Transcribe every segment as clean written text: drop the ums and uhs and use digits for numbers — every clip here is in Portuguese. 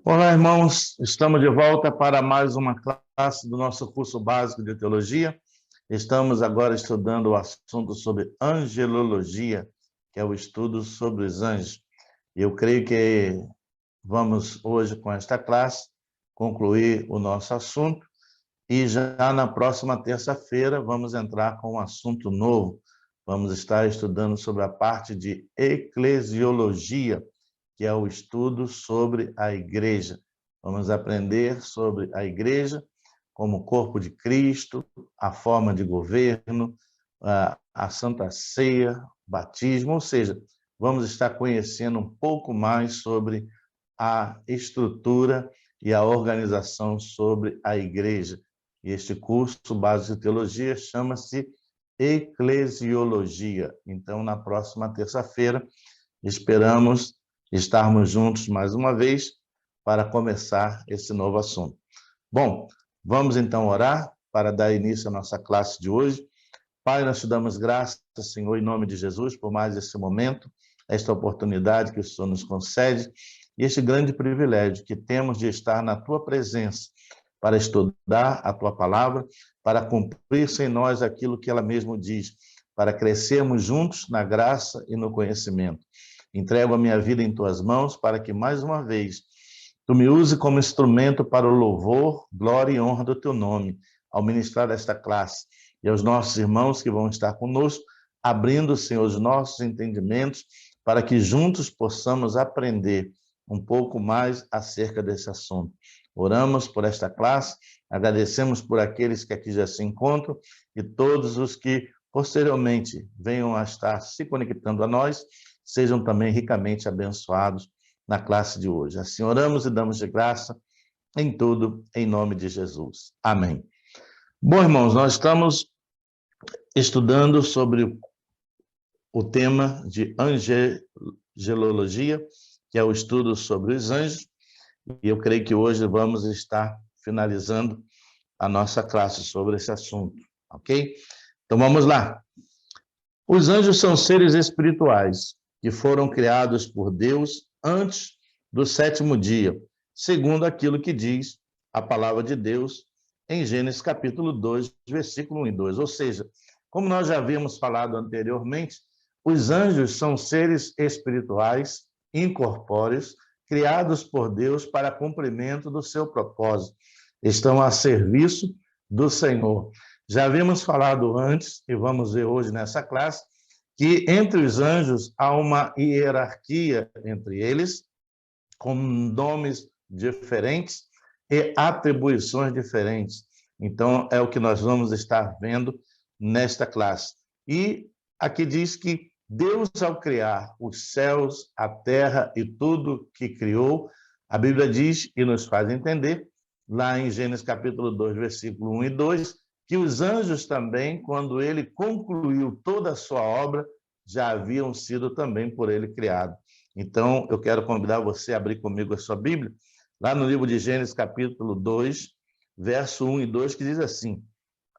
Olá, irmãos. Estamos de volta para mais uma classe do nosso curso básico de teologia. Estamos agora estudando o assunto sobre angelologia, que é o estudo sobre os anjos. Eu creio que vamos hoje, com esta classe, concluir o nosso assunto e já na próxima terça-feira vamos entrar com um assunto novo. Vamos estar estudando sobre a parte de eclesiologia, que é o estudo sobre a igreja. Vamos aprender sobre a igreja como corpo de Cristo, a forma de governo, a Santa Ceia, batismo, ou seja, vamos estar conhecendo um pouco mais sobre a estrutura e a organização sobre a igreja. Este curso básico de teologia chama-se eclesiologia. Então, na próxima terça-feira, esperamos estarmos juntos mais uma vez para começar esse novo assunto. Bom, vamos então orar para dar início à nossa classe de hoje. Pai, nós te damos graças, Senhor, em nome de Jesus, por mais esse momento, esta oportunidade que o Senhor nos concede e este grande privilégio que temos de estar na tua presença para estudar a tua palavra, para cumprir-se em nós aquilo que ela mesmo diz, para crescermos juntos na graça e no conhecimento. Entrego a minha vida em tuas mãos para que, mais uma vez, tu me use como instrumento para o louvor, glória e honra do teu nome, ao ministrar esta classe. E aos nossos irmãos que vão estar conosco, abrindo, Senhor, os nossos entendimentos, para que juntos possamos aprender um pouco mais acerca desse assunto. Oramos por esta classe, agradecemos por aqueles que aqui já se encontram e todos os que posteriormente venham a estar se conectando a nós, sejam também ricamente abençoados na classe de hoje. Assim oramos e damos de graça em tudo, em nome de Jesus. Amém. Bom, irmãos, nós estamos estudando sobre o tema de angelologia, que é o estudo sobre os anjos, e eu creio que hoje vamos estar finalizando a nossa classe sobre esse assunto, ok? Então vamos lá. Os anjos são seres espirituais que foram criados por Deus antes do sétimo dia, segundo aquilo que diz a palavra de Deus em Gênesis capítulo 2, versículo 1 e 2. Ou seja, como nós já havíamos falado anteriormente, os anjos são seres espirituais, incorpóreos, criados por Deus para cumprimento do seu propósito. Estão a serviço do Senhor. Já havíamos falado antes, e vamos ver hoje nessa classe, que entre os anjos há uma hierarquia entre eles, com nomes diferentes e atribuições diferentes. Então, é o que nós vamos estar vendo nesta classe. E aqui diz que Deus, ao criar os céus, a terra e tudo que criou, a Bíblia diz e nos faz entender, lá em Gênesis capítulo 2, versículo 1 e 2, que os anjos também, quando ele concluiu toda a sua obra, já haviam sido também por ele criados. Então, eu quero convidar você a abrir comigo a sua Bíblia, lá no livro de Gênesis capítulo 2, verso 1 e 2, que diz assim: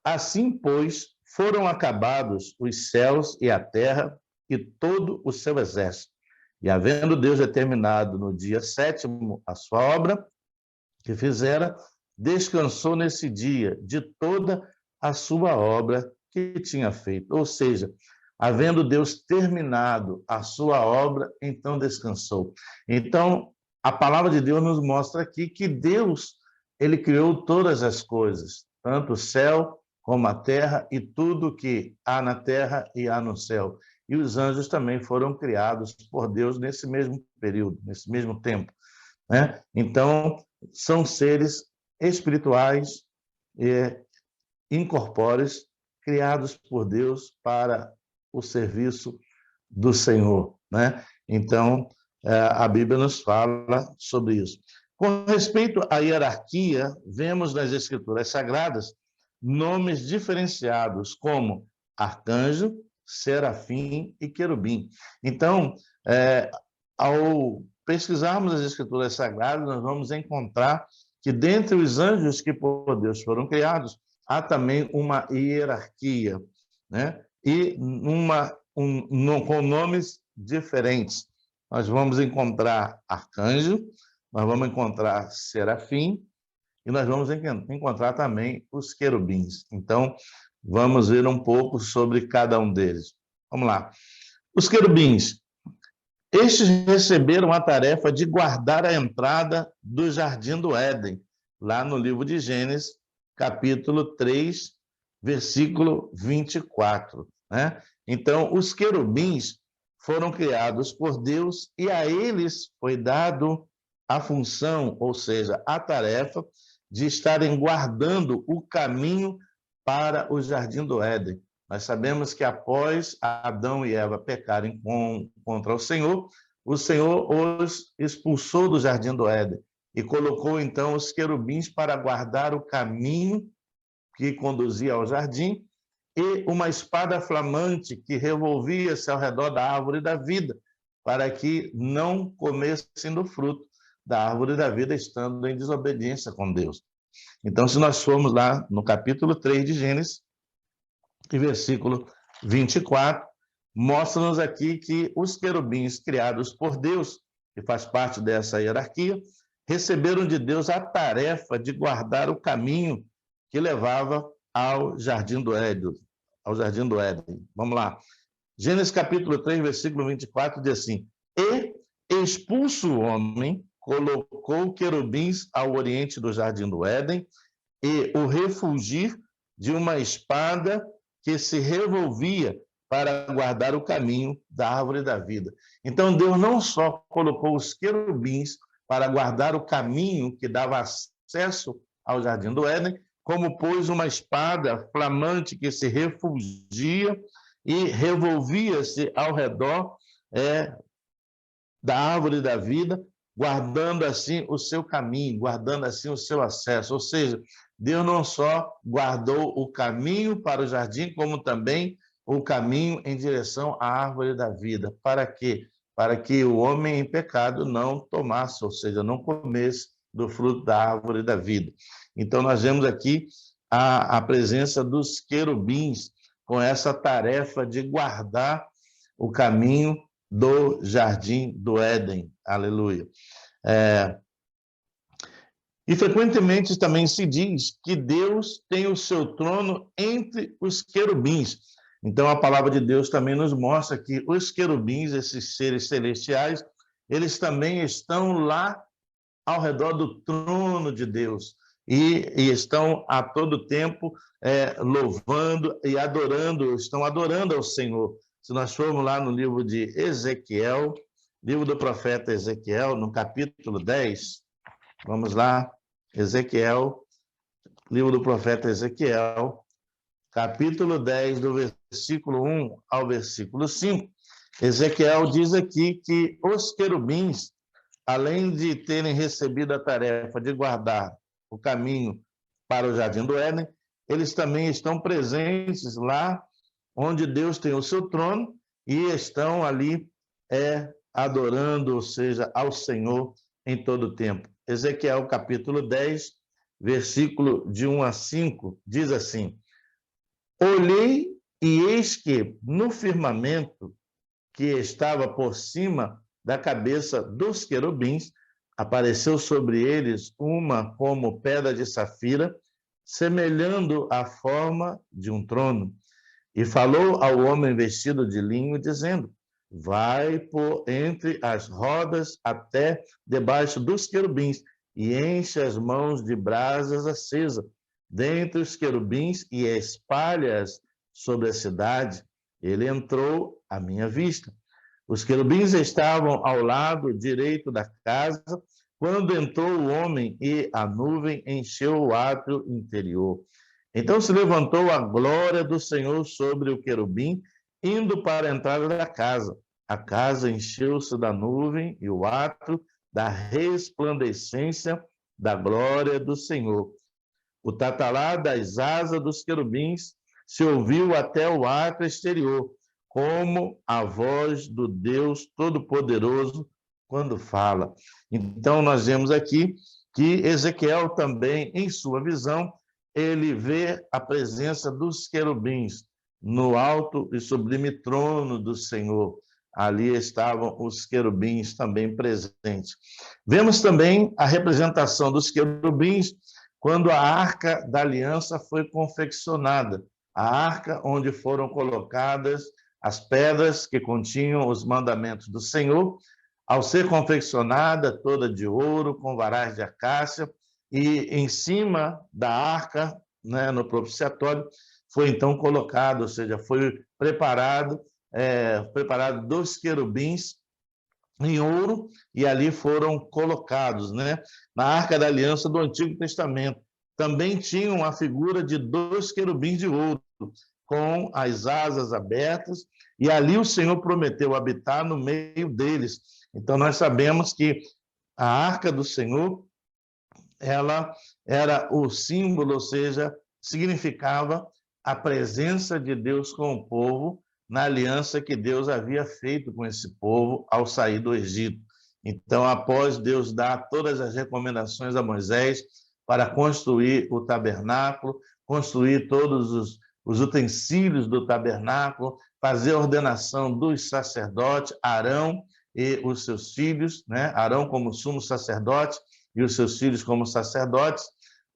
Assim, pois, foram acabados os céus e a terra e todo o seu exército. E havendo Deus determinado no dia sétimo a sua obra que fizera, descansou nesse dia de toda a sua obra que tinha feito. Ou seja, havendo Deus terminado a sua obra, então descansou. Então, a palavra de Deus nos mostra aqui que Deus, ele criou todas as coisas, tanto o céu como a terra e tudo que há na terra e há no céu. E os anjos também foram criados por Deus nesse mesmo período, nesse mesmo tempo, né? Então, são seres espirituais e incorpóreos criados por Deus para o serviço do Senhor, né? Então, a Bíblia nos fala sobre isso. Com respeito à hierarquia, vemos nas Escrituras Sagradas nomes diferenciados como arcanjo, serafim e querubim. Então, ao pesquisarmos as Escrituras Sagradas, nós vamos encontrar que dentre os anjos que por Deus foram criados, há também uma hierarquia, né? E com nomes diferentes. Nós vamos encontrar arcanjo, nós vamos encontrar serafim e nós vamos encontrar também os querubins. Então, vamos ver um pouco sobre cada um deles. Vamos lá. Os querubins. Estes receberam a tarefa de guardar a entrada do Jardim do Éden, lá no livro de Gênesis, capítulo 3, versículo 24. Né? Então, os querubins foram criados por Deus e a eles foi dado a função, ou seja, a tarefa de estarem guardando o caminho para o Jardim do Éden. Nós sabemos que após Adão e Eva pecarem contra o Senhor os expulsou do Jardim do Éden e colocou então os querubins para guardar o caminho que conduzia ao jardim e uma espada flamante que revolvia-se ao redor da árvore da vida, para que não comessem do fruto da árvore da vida, estando em desobediência com Deus. Então, se nós formos lá no capítulo 3 de Gênesis, e versículo 24, mostra-nos aqui que os querubins criados por Deus, que faz parte dessa hierarquia, receberam de Deus a tarefa de guardar o caminho que levava ao Jardim do Éden. Vamos lá. Gênesis capítulo 3, versículo 24, diz assim: E, expulso o homem, colocou querubins ao oriente do Jardim do Éden e o refulgir de uma espada que se revolvia para guardar o caminho da árvore da vida. Então, Deus não só colocou os querubins para guardar o caminho que dava acesso ao Jardim do Éden, como pôs uma espada flamante que se refulgia e revolvia-se ao redor da árvore da vida, guardando assim o seu caminho, guardando assim o seu acesso. Ou seja, Deus não só guardou o caminho para o jardim, como também o caminho em direção à árvore da vida. Para quê? Para que o homem em pecado não tomasse, ou seja, não comesse do fruto da árvore da vida. Então, nós vemos aqui a presença dos querubins com essa tarefa de guardar o caminho do Jardim do Éden. Aleluia. E frequentemente também se diz que Deus tem o seu trono entre os querubins. Então, a palavra de Deus também nos mostra que os querubins, esses seres celestiais, eles também estão lá ao redor do trono de Deus e estão a todo tempo louvando e adorando, estão adorando ao Senhor. Se nós formos lá no livro de Ezequiel, livro do profeta Ezequiel, no capítulo 10, vamos lá, Ezequiel, livro do profeta Ezequiel, capítulo 10, do versículo 1 ao versículo 5. Ezequiel diz aqui que os querubins, além de terem recebido a tarefa de guardar o caminho para o Jardim do Éden, eles também estão presentes lá onde Deus tem o seu trono e estão ali adorando, ou seja, ao Senhor em todo o tempo. Ezequiel capítulo 10, versículo de 1 a 5, diz assim: Olhei e eis que no firmamento que estava por cima da cabeça dos querubins, apareceu sobre eles uma como pedra de safira, semelhando a forma de um trono. E falou ao homem vestido de linho, dizendo: Vai por entre as rodas até debaixo dos querubins, e enche as mãos de brasas acesas dentre os querubins, e espalha-as sobre a cidade. Ele entrou à minha vista. Os querubins estavam ao lado direito da casa, quando entrou o homem, e a nuvem encheu o átrio interior. Então se levantou a glória do Senhor sobre o querubim, indo para a entrada da casa. A casa encheu-se da nuvem e o átrio da resplandecência da glória do Senhor. O tatalar das asas dos querubins se ouviu até o átrio exterior, como a voz do Deus Todo-Poderoso quando fala. Então, nós vemos aqui que Ezequiel também, em sua visão, ele vê a presença dos querubins no alto e sublime trono do Senhor. ali estavam os querubins também presentes. Vemos também a representação dos querubins quando a Arca da Aliança foi confeccionada, a arca onde foram colocadas as pedras que continham os mandamentos do Senhor, ao ser confeccionada toda de ouro, com varais de acácia, e em cima da arca, né, no propiciatório, foi então colocado, ou seja, foi preparado dos querubins em ouro, e ali foram colocados, né? Na Arca da Aliança do Antigo Testamento. Também tinham a figura de 2 querubins de ouro, com as asas abertas, e ali o Senhor prometeu habitar no meio deles. Então, nós sabemos que a Arca do Senhor, ela era o símbolo, ou seja, significava a presença de Deus com o povo, na aliança que Deus havia feito com esse povo ao sair do Egito. Então, após Deus dar todas as recomendações a Moisés para construir o tabernáculo, construir todos os utensílios do tabernáculo, fazer a ordenação dos sacerdotes, Arão e os seus filhos, né? Arão como sumo sacerdote e os seus filhos como sacerdotes,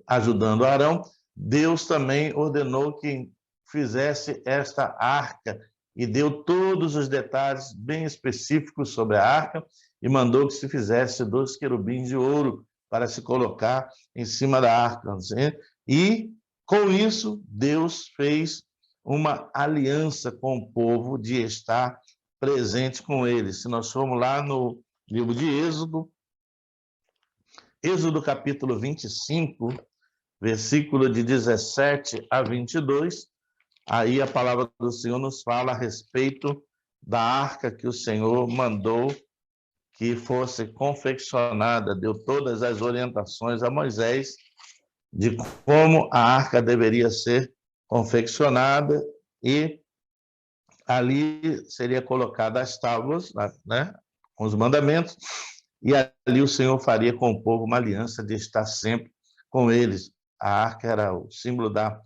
ajudando Arão, Deus também ordenou que fizesse esta arca e deu todos os detalhes bem específicos sobre a arca e mandou que se fizesse 2 querubins de ouro para se colocar em cima da arca. E, com isso, Deus fez uma aliança com o povo de estar presente com eles. Se nós formos lá no livro de Êxodo capítulo 25, versículo de 17 a 22, aí a palavra do Senhor nos fala a respeito da arca que o Senhor mandou que fosse confeccionada, deu todas as orientações a Moisés de como a arca deveria ser confeccionada, e ali seria colocada as tábuas, né, com os mandamentos, e ali o Senhor faria com o povo uma aliança de estar sempre com eles. A arca era o símbolo da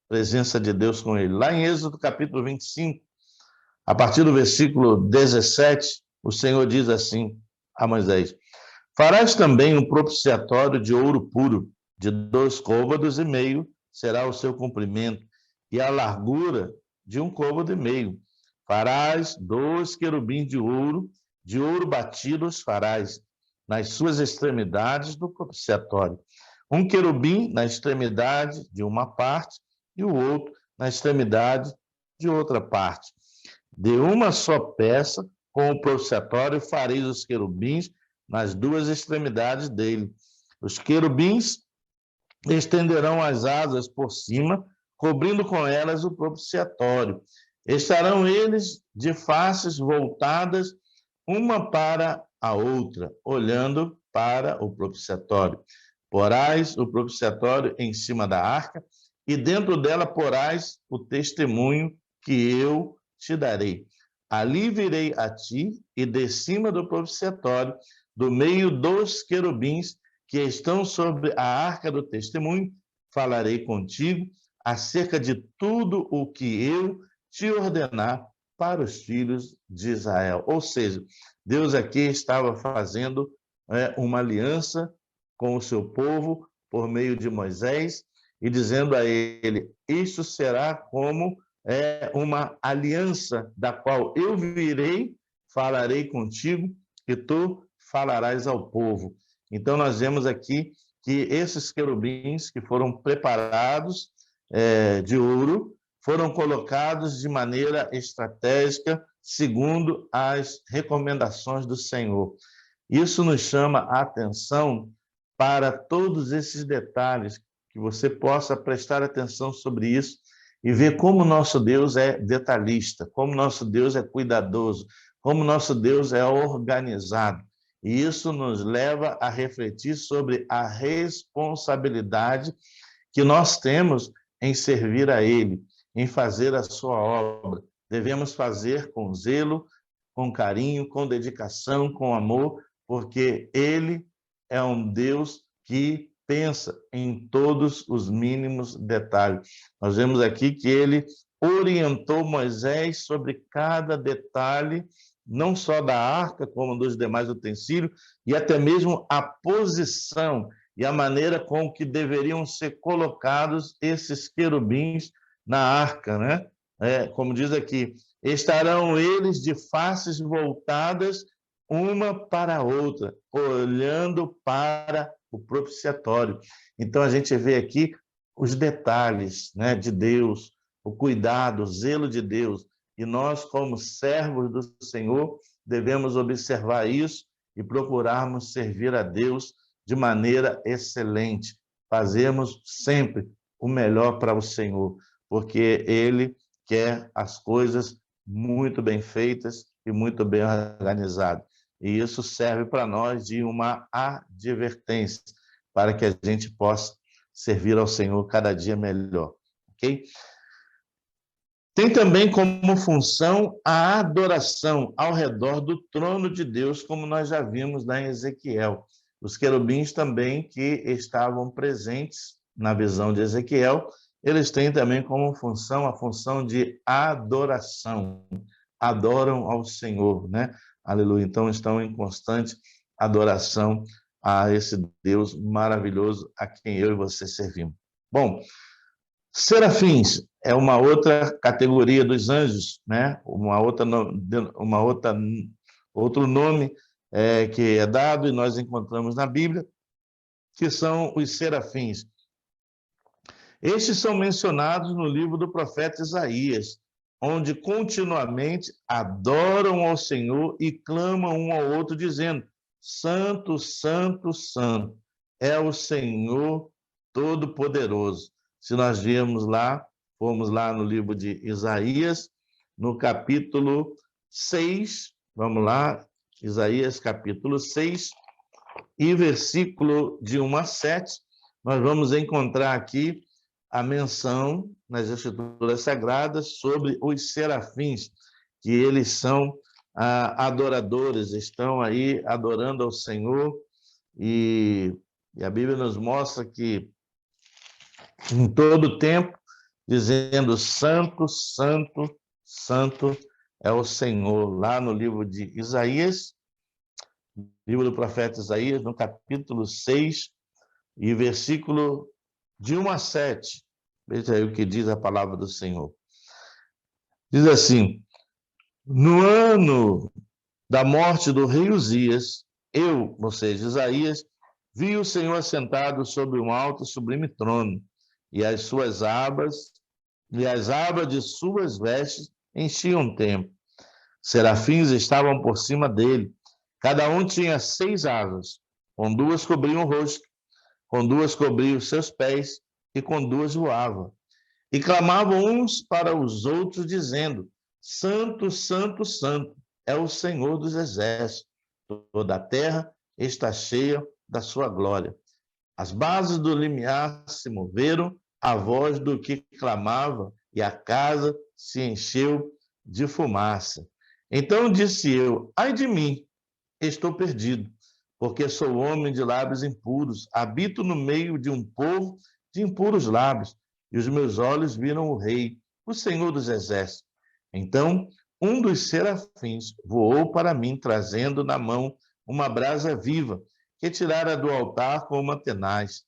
presença de Deus com ele. Lá em Êxodo capítulo 25, a partir do versículo 17, o Senhor diz assim a Moisés: farás também um propiciatório de ouro puro, de 2 côvados e meio será o seu comprimento, e a largura de 1 côvado e meio. Farás 2 querubins de ouro batido os farás nas suas extremidades do propiciatório. 1 querubim na extremidade de uma parte e o outro na extremidade de outra parte. De uma só peça, com o propiciatório, fareis os querubins nas 2 extremidades dele. Os querubins estenderão as asas por cima, cobrindo com elas o propiciatório. Estarão eles de faces voltadas uma para a outra, olhando para o propiciatório. Porás o propiciatório em cima da arca, e dentro dela porás o testemunho que eu te darei. Ali virei a ti, e de cima do propiciatório, do meio dos querubins que estão sobre a arca do testemunho, falarei contigo acerca de tudo o que eu te ordenar para os filhos de Israel. Ou seja, Deus aqui estava fazendo uma aliança com o seu povo por meio de Moisés e dizendo a ele: isso será como uma aliança da qual eu virei, falarei contigo e tu falarás ao povo. Então nós vemos aqui que esses querubins que foram preparados de ouro foram colocados de maneira estratégica, segundo as recomendações do Senhor. Isso nos chama a atenção para todos esses detalhes, que você possa prestar atenção sobre isso e ver como nosso Deus é detalhista, como nosso Deus é cuidadoso, como nosso Deus é organizado. E isso nos leva a refletir sobre a responsabilidade que nós temos em servir a Ele, em fazer a sua obra. Devemos fazer com zelo, com carinho, com dedicação, com amor, porque Ele é um Deus que pensa em todos os mínimos detalhes. Nós vemos aqui que Ele orientou Moisés sobre cada detalhe não só da arca, como dos demais utensílios, e até mesmo a posição e a maneira com que deveriam ser colocados esses querubins na arca, né? Como diz aqui, estarão eles de faces voltadas uma para a outra, olhando para o propiciatório. Então a gente vê aqui os detalhes, né, de Deus, o cuidado, o zelo de Deus. E nós, como servos do Senhor, devemos observar isso e procurarmos servir a Deus de maneira excelente. Fazemos sempre o melhor para o Senhor, porque Ele quer as coisas muito bem feitas e muito bem organizadas. E isso serve para nós de uma advertência, para que a gente possa servir ao Senhor cada dia melhor. Ok? Tem também como função a adoração ao redor do trono de Deus, como nós já vimos lá em Ezequiel. Os querubins também que estavam presentes na visão de Ezequiel, eles têm também como função a função de adoração. Adoram ao Senhor, né? Aleluia. Então estão em constante adoração a esse Deus maravilhoso a quem eu e você servimos. Bom, serafins é uma outra categoria dos anjos, né? Outro nome que é dado e nós encontramos na Bíblia, que são os serafins. Estes são mencionados no livro do profeta Isaías, onde continuamente adoram ao Senhor e clamam um ao outro, dizendo: Santo, Santo, Santo é o Senhor Todo-Poderoso. Se nós formos lá no livro de Isaías, no capítulo 6, vamos lá, Isaías capítulo 6, e versículo de 1 a 7, nós vamos encontrar aqui a menção nas Escrituras Sagradas sobre os serafins, que eles são adoradores, estão aí adorando ao Senhor, e a Bíblia nos mostra que em todo tempo, dizendo Santo, Santo, Santo é o Senhor, lá no livro de Isaías, livro do profeta Isaías, no capítulo 6, e versículo de 1 a 7. Veja aí o que diz a palavra do Senhor. Diz assim: no ano da morte do rei Uzias, eu, ou seja, Isaías, vi o Senhor assentado sobre um alto e sublime trono, e as abas de suas vestes enchiam o templo. Serafins estavam por cima dele. Cada um tinha 6 asas, com 2 cobriam o rosto, com 2 cobriam os seus pés, e com 2 voavam. E clamavam uns para os outros, dizendo: Santo, Santo, Santo é o Senhor dos exércitos. Toda a terra está cheia da sua glória. As bases do limiar se moveram à voz do que clamava, e a casa se encheu de fumaça. Então disse eu: ai de mim, estou perdido, porque sou homem de lábios impuros, habito no meio de um povo de impuros lábios, e os meus olhos viram o Rei, o Senhor dos Exércitos. Então um dos serafins voou para mim, trazendo na mão uma brasa viva, que tirara do altar com uma tenaz.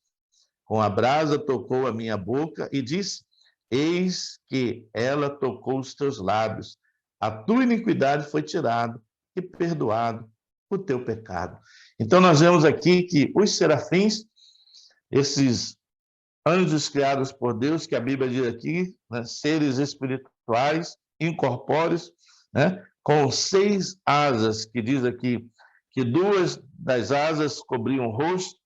Com a brasa tocou a minha boca e disse: eis que ela tocou os teus lábios. A tua iniquidade foi tirada e perdoado o teu pecado. Então nós vemos aqui que os serafins, esses anjos criados por Deus, que a Bíblia diz aqui, né, seres espirituais, incorpóreos, né, com 6 asas, que diz aqui que 2 das asas cobriam o rosto,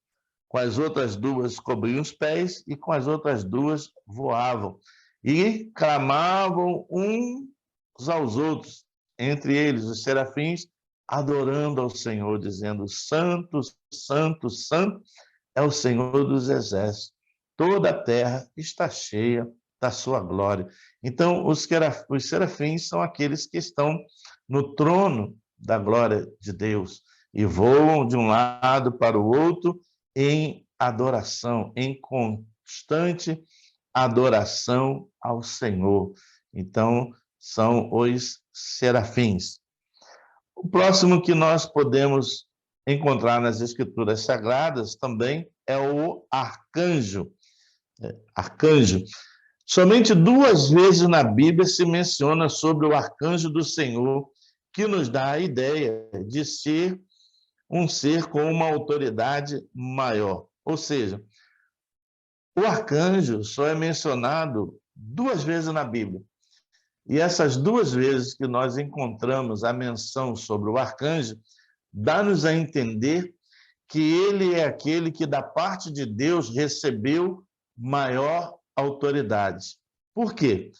com as outras 2 cobriam os pés, e com as outras 2 voavam. E clamavam uns aos outros, entre eles os serafins, adorando ao Senhor, dizendo: Santo, Santo, Santo é o Senhor dos exércitos. Toda a terra está cheia da sua glória. Então, os serafins são aqueles que estão no trono da glória de Deus e voam de um lado para o outro em adoração, em constante adoração ao Senhor. Então, são os serafins. O próximo que nós podemos encontrar nas Escrituras Sagradas também é o arcanjo. Arcanjo. Somente 2 vezes na Bíblia se menciona sobre o arcanjo do Senhor, que nos dá a ideia de ser um ser com uma autoridade maior. Ou seja, o arcanjo só é mencionado 2 vezes na Bíblia. E essas 2 vezes que nós encontramos a menção sobre o arcanjo, dá-nos a entender que ele é aquele que, da parte de Deus, recebeu maior autoridade. Por quê?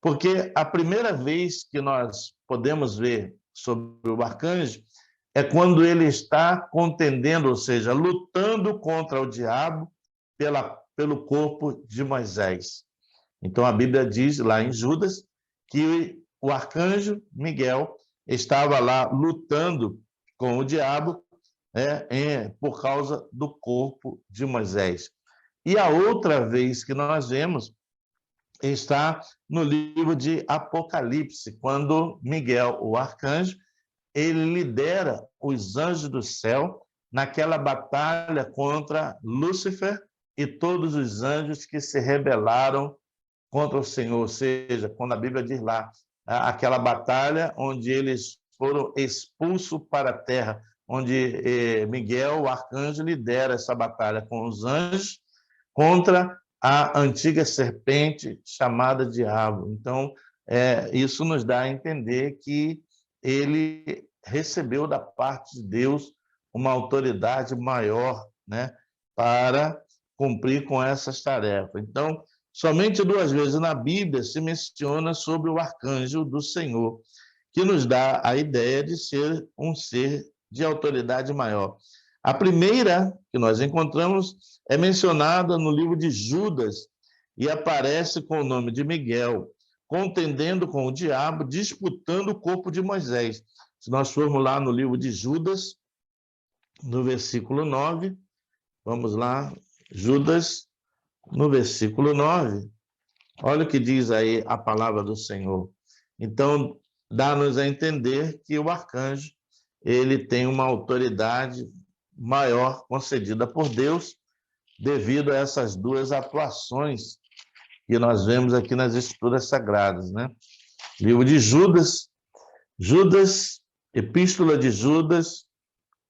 Porque a primeira vez que nós podemos ver sobre o arcanjo é quando ele está contendendo, ou seja, lutando contra o diabo pelo corpo de Moisés. Então a Bíblia diz lá em Judas que o arcanjo Miguel estava lá lutando com o diabo por causa do corpo de Moisés. E a outra vez que nós vemos está no livro de Apocalipse, quando Miguel, o arcanjo, ele lidera os anjos do céu naquela batalha contra Lúcifer e todos os anjos que se rebelaram contra o Senhor. Ou seja, quando a Bíblia diz lá, aquela batalha onde eles foram expulsos para a terra, onde Miguel, o arcanjo, lidera essa batalha com os anjos contra a antiga serpente chamada Diabo. Então, isso nos dá a entender que ele recebeu da parte de Deus uma autoridade maior, né, para cumprir com essas tarefas. Então, somente 2 vezes na Bíblia se menciona sobre o arcanjo do Senhor, que nos dá a ideia de ser um ser de autoridade maior. A primeira que nós encontramos é mencionada no livro de Judas e aparece com o nome de Miguel, contendendo com o diabo, disputando o corpo de Moisés. Se nós formos lá no livro de Judas, no versículo 9, vamos lá, Judas, no versículo 9, olha o que diz aí a palavra do Senhor. Então, dá-nos a entender que o arcanjo, ele tem uma autoridade maior concedida por Deus, devido a essas 2 atuações que nós vemos aqui nas Escrituras Sagradas, né? Livro de Judas, Epístola de Judas,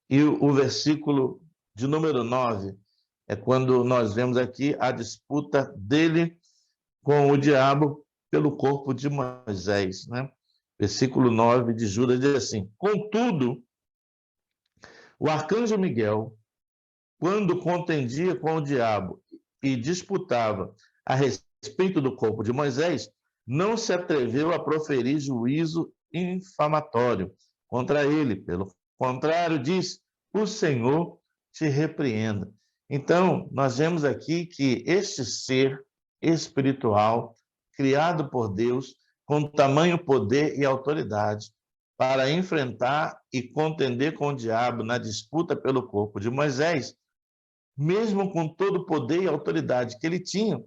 e o versículo de número 9, é quando nós vemos aqui a disputa dele com o diabo pelo corpo de Moisés, né? Versículo 9 de Judas diz assim: contudo, o arcanjo Miguel, quando contendia com o diabo e disputava a respeito do corpo de Moisés, não se atreveu a proferir juízo infamatório contra ele. Pelo contrário, diz: o Senhor te repreenda. Então, nós vemos aqui que este ser espiritual, criado por Deus, com tamanho poder e autoridade, para enfrentar e contender com o diabo na disputa pelo corpo de Moisés, mesmo com todo o poder e autoridade que ele tinha,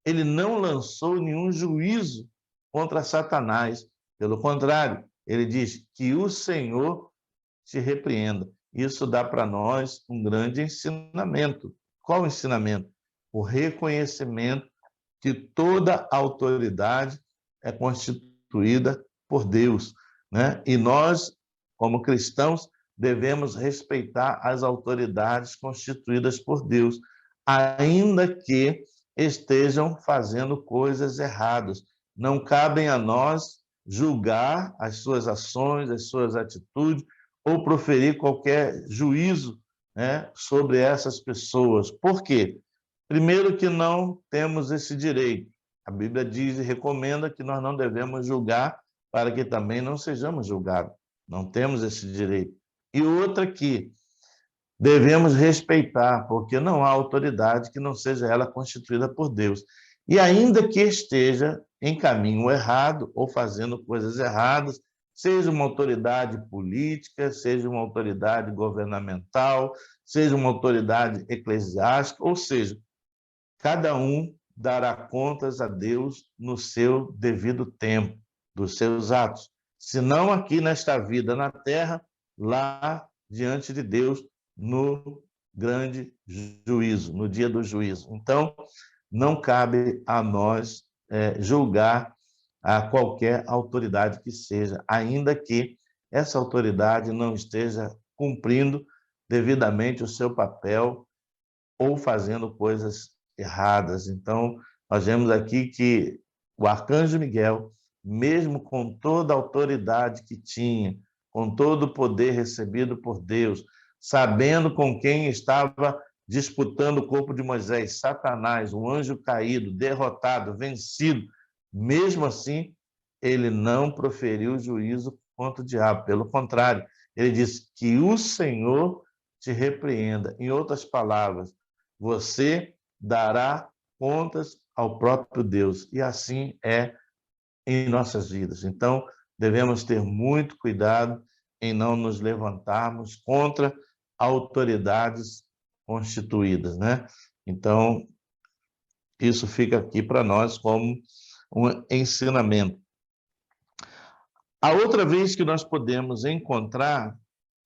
ele não lançou nenhum juízo contra Satanás. Pelo contrário, ele diz que o Senhor te repreenda. Isso dá para nós um grande ensinamento. Qual o ensinamento? O reconhecimento que toda autoridade é constituída por Deus, né? E nós, como cristãos, devemos respeitar as autoridades constituídas por Deus, ainda que estejam fazendo coisas erradas. Não cabem a nós julgar as suas ações, as suas atitudes, ou proferir qualquer juízo, né, sobre essas pessoas. Por quê? Primeiro que não temos esse direito. A Bíblia diz e recomenda que nós não devemos julgar para que também não sejamos julgados. Não temos esse direito. E outra que devemos respeitar, porque não há autoridade que não seja ela constituída por Deus. E ainda que esteja em caminho errado ou fazendo coisas erradas, seja uma autoridade política, seja uma autoridade governamental, seja uma autoridade eclesiástica, ou seja, cada um dará contas a Deus no seu devido tempo, dos seus atos, senão aqui nesta vida na terra, lá diante de Deus, no grande juízo, no dia do juízo. Então, não cabe a nós julgar a qualquer autoridade que seja, ainda que essa autoridade não esteja cumprindo devidamente o seu papel ou fazendo coisas erradas. Então, nós vemos aqui que o arcanjo Miguel, mesmo com toda a autoridade que tinha, com todo o poder recebido por Deus, sabendo com quem estava disputando o corpo de Moisés, Satanás, um anjo caído, derrotado, vencido, mesmo assim, ele não proferiu juízo contra o diabo. Pelo contrário, ele disse que o Senhor te repreenda. Em outras palavras, você dará contas ao próprio Deus. E assim é em nossas vidas. Então, devemos ter muito cuidado em não nos levantarmos contra autoridades constituídas, né? Então, isso fica aqui para nós como um ensinamento. A outra vez que nós podemos encontrar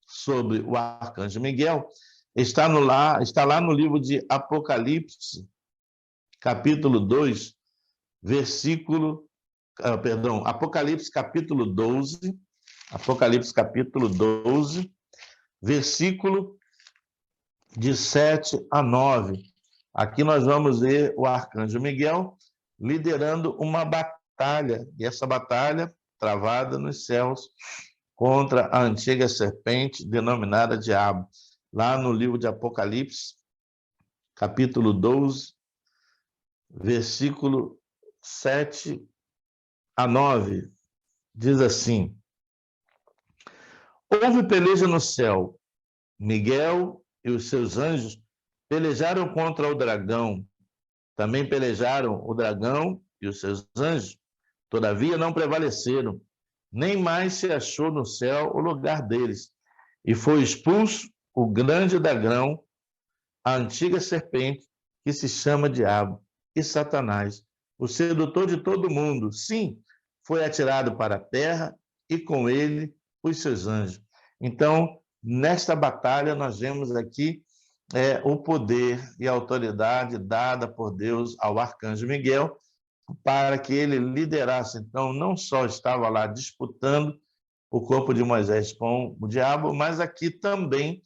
sobre o arcanjo Miguel está lá no livro de Apocalipse, capítulo 2, Apocalipse capítulo 12, versículo de 7 a 9. Aqui nós vamos ver o arcanjo Miguel liderando uma batalha, e essa batalha travada nos céus contra a antiga serpente denominada Diabo. Lá no livro de Apocalipse, capítulo 12, versículo 7 a 9, diz assim: houve peleja no céu, Miguel e os seus anjos pelejaram contra o dragão, também pelejaram o dragão e os seus anjos, todavia não prevaleceram, nem mais se achou no céu o lugar deles, e foi expulso o grande dragão, a antiga serpente, que se chama Diabo e Satanás, o sedutor de todo mundo. Sim, foi atirado para a terra e com ele os seus anjos. Então, nesta batalha, nós vemos aqui o poder e a autoridade dada por Deus ao arcanjo Miguel para que ele liderasse. Então, não só estava lá disputando o corpo de Moisés com o diabo, mas aqui também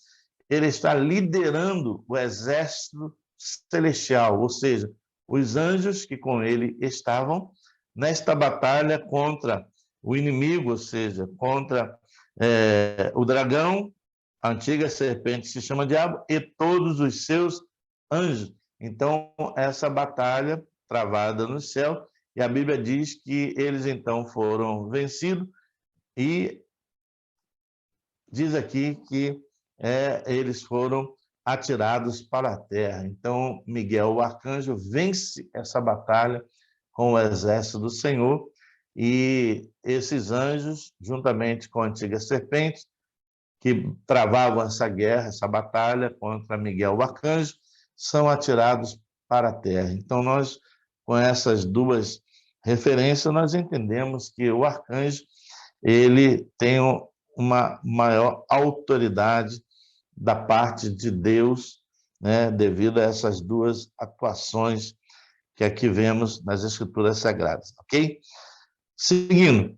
ele está liderando o exército celestial, ou seja, os anjos que com ele estavam nesta batalha contra o inimigo, ou seja, contra o dragão, a antiga serpente se chama Diabo, e todos os seus anjos. Então, essa batalha travada no céu, e a Bíblia diz que eles então foram vencidos, e diz aqui que eles foram atirados para a terra. Então, Miguel, o arcanjo, vence essa batalha com o exército do Senhor, e esses anjos, juntamente com a antiga serpente, que travavam essa guerra, essa batalha contra Miguel, o arcanjo, são atirados para a terra. Então, nós, com essas duas referências, nós entendemos que o arcanjo ele tem uma maior autoridade da parte de Deus, né, devido a essas duas atuações que aqui vemos nas Escrituras Sagradas, ok? Seguindo,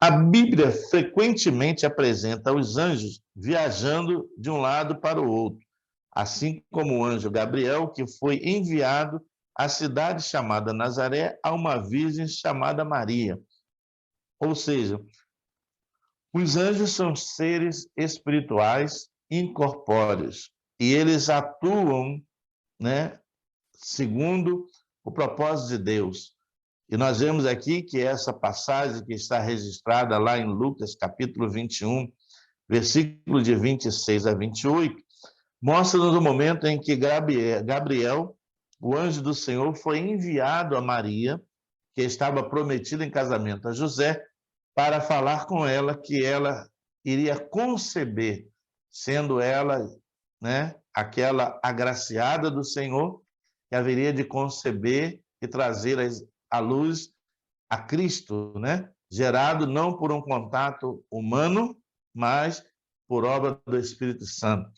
a Bíblia frequentemente apresenta os anjos viajando de um lado para o outro, assim como o anjo Gabriel, que foi enviado à cidade chamada Nazaré a uma virgem chamada Maria. Ou seja, os anjos são seres espirituais incorpóreos e eles atuam, né, segundo o propósito de Deus. E nós vemos aqui que essa passagem que está registrada lá em Lucas, capítulo 21, versículo de 26 a 28, mostra-nos o momento em que Gabriel, o anjo do Senhor, foi enviado a Maria, que estava prometida em casamento a José, para falar com ela que ela iria conceber, sendo ela, né, aquela agraciada do Senhor, que haveria de conceber e trazer à luz a Cristo, né, gerado não por um contato humano, mas por obra do Espírito Santo.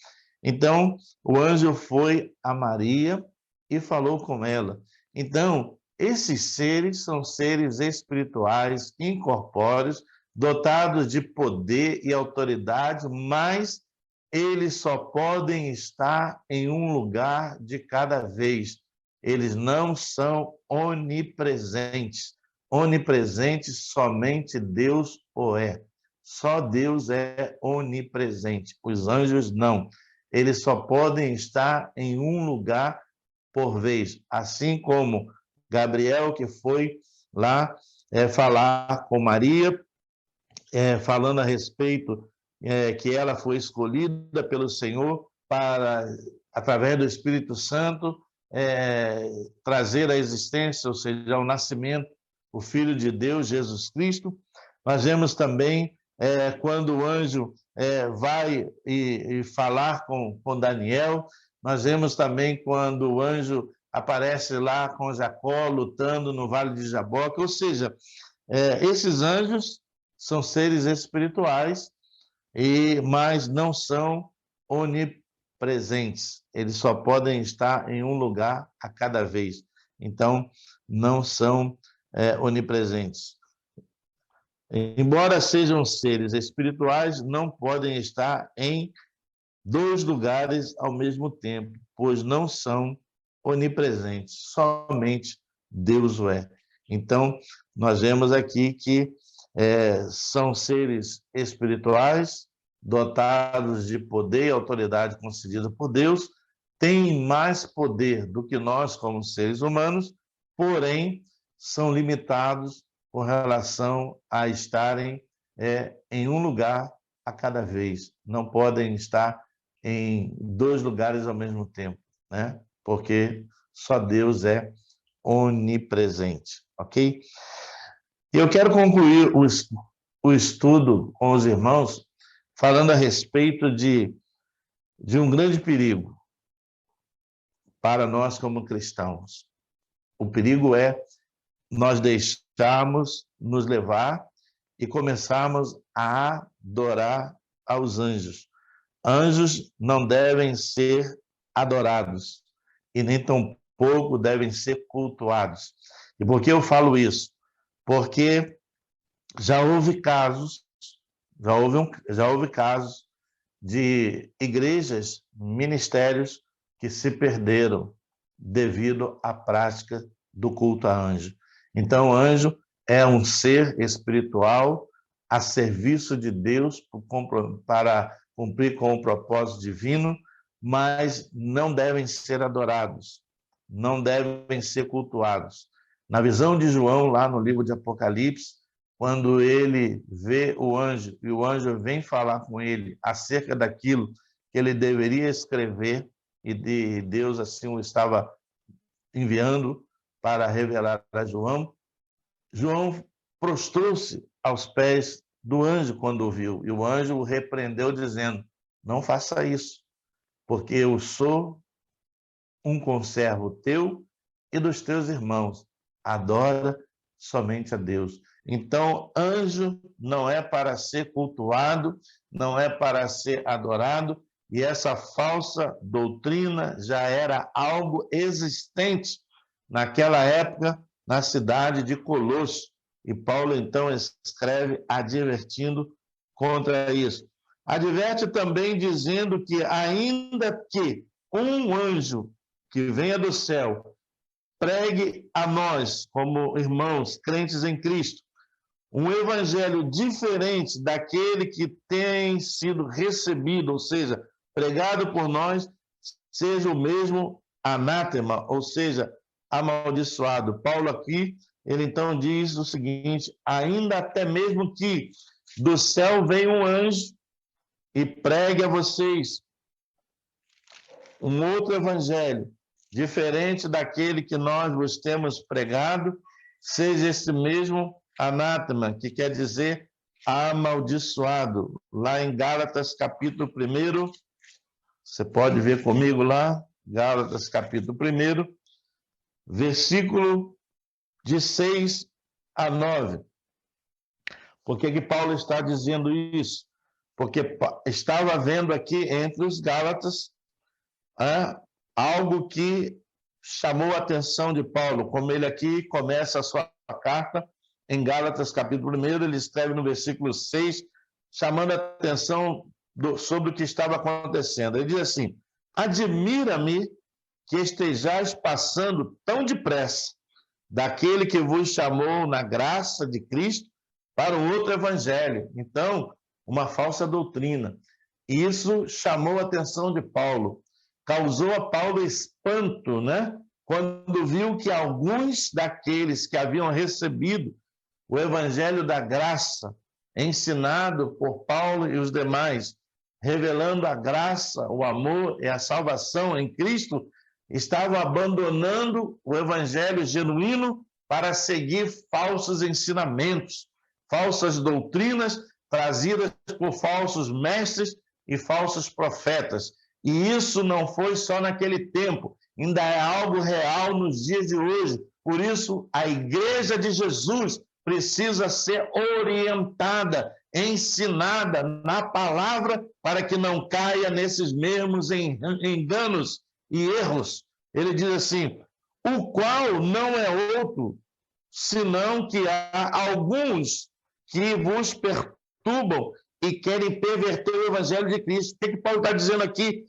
Então, o anjo foi a Maria e falou com ela. Então, esses seres são seres espirituais, incorpóreos, dotados de poder e autoridade, mas eles só podem estar em um lugar de cada vez. Eles não são onipresentes. Onipresente somente Deus o é. Só Deus é onipresente. Os anjos não. Eles só podem estar em um lugar por vez. Assim como Gabriel, que foi lá falar com Maria, falando a respeito que ela foi escolhida pelo Senhor para, através do Espírito Santo, trazer à existência, ou seja, ao nascimento, o Filho de Deus, Jesus Cristo. Nós vemos também quando o anjo vai e falar com Daniel. Nós vemos também quando o anjo aparece lá com Jacó, lutando no Vale de Jaboque. Ou seja, esses anjos são seres espirituais, mas não são onipresentes. Eles só podem estar em um lugar a cada vez. Então, não são onipresentes. Embora sejam seres espirituais, não podem estar em dois lugares ao mesmo tempo, pois não são onipresentes. Somente Deus o é. Então, nós vemos aqui que são seres espirituais, dotados de poder e autoridade concedida por Deus, têm mais poder do que nós como seres humanos, porém são limitados com relação a estarem em um lugar a cada vez. Não podem estar em dois lugares ao mesmo tempo, né? Porque só Deus é onipresente, ok? Eu quero concluir o estudo com os irmãos falando a respeito de um grande perigo para nós como cristãos. O perigo é nós deixarmos nos levar e começarmos a adorar aos anjos. Anjos não devem ser adorados e nem tampouco devem ser cultuados. E por que eu falo isso? Porque já houve casos de igrejas, ministérios que se perderam devido à prática do culto a anjo. Então, o anjo é um ser espiritual a serviço de Deus para cumprir com o propósito divino, mas não devem ser adorados, não devem ser cultuados. Na visão de João, lá no livro de Apocalipse, quando ele vê o anjo e o anjo vem falar com ele acerca daquilo que ele deveria escrever, e Deus assim o estava enviando para revelar a João, João prostrou-se aos pés do anjo quando o viu, e o anjo o repreendeu dizendo: não faça isso, porque eu sou um conservo teu e dos teus irmãos. Adora somente a Deus. Então, anjo não é para ser cultuado, não é para ser adorado, e essa falsa doutrina já era algo existente naquela época na cidade de Colosso. E Paulo, então, escreve advertindo contra isso. Adverte também dizendo que, ainda que um anjo que venha do céu pregue a nós, como irmãos crentes em Cristo, um evangelho diferente daquele que tem sido recebido, ou seja, pregado por nós, seja o mesmo anátema, ou seja, amaldiçoado. Paulo aqui, ele então diz o seguinte: ainda até mesmo que do céu venha um anjo e pregue a vocês um outro evangelho, diferente daquele que nós vos temos pregado, seja esse mesmo anátema, que quer dizer amaldiçoado. Lá em Gálatas, capítulo 1, você pode ver comigo lá, Gálatas, capítulo 1, versículo de 6 a 9. Por que Paulo está dizendo isso? Porque estava havendo aqui entre os Gálatas algo que chamou a atenção de Paulo, como ele aqui começa a sua carta, em Gálatas capítulo 1, ele escreve no versículo 6, chamando a atenção sobre o que estava acontecendo. Ele diz assim: admira-me que estejais passando tão depressa daquele que vos chamou na graça de Cristo para o outro evangelho. Então, uma falsa doutrina. Isso chamou a atenção de Paulo, causou a Paulo espanto, né? Quando viu que alguns daqueles que haviam recebido o evangelho da graça, ensinado por Paulo e os demais, revelando a graça, o amor e a salvação em Cristo, estavam abandonando o evangelho genuíno para seguir falsos ensinamentos, falsas doutrinas trazidas por falsos mestres e falsos profetas. E isso não foi só naquele tempo, ainda é algo real nos dias de hoje. Por isso, a Igreja de Jesus precisa ser orientada, ensinada na palavra, para que não caia nesses mesmos enganos e erros. Ele diz assim: o qual não é outro, senão que há alguns que vos perturbam e querem perverter o evangelho de Cristo. O que Paulo está dizendo aqui?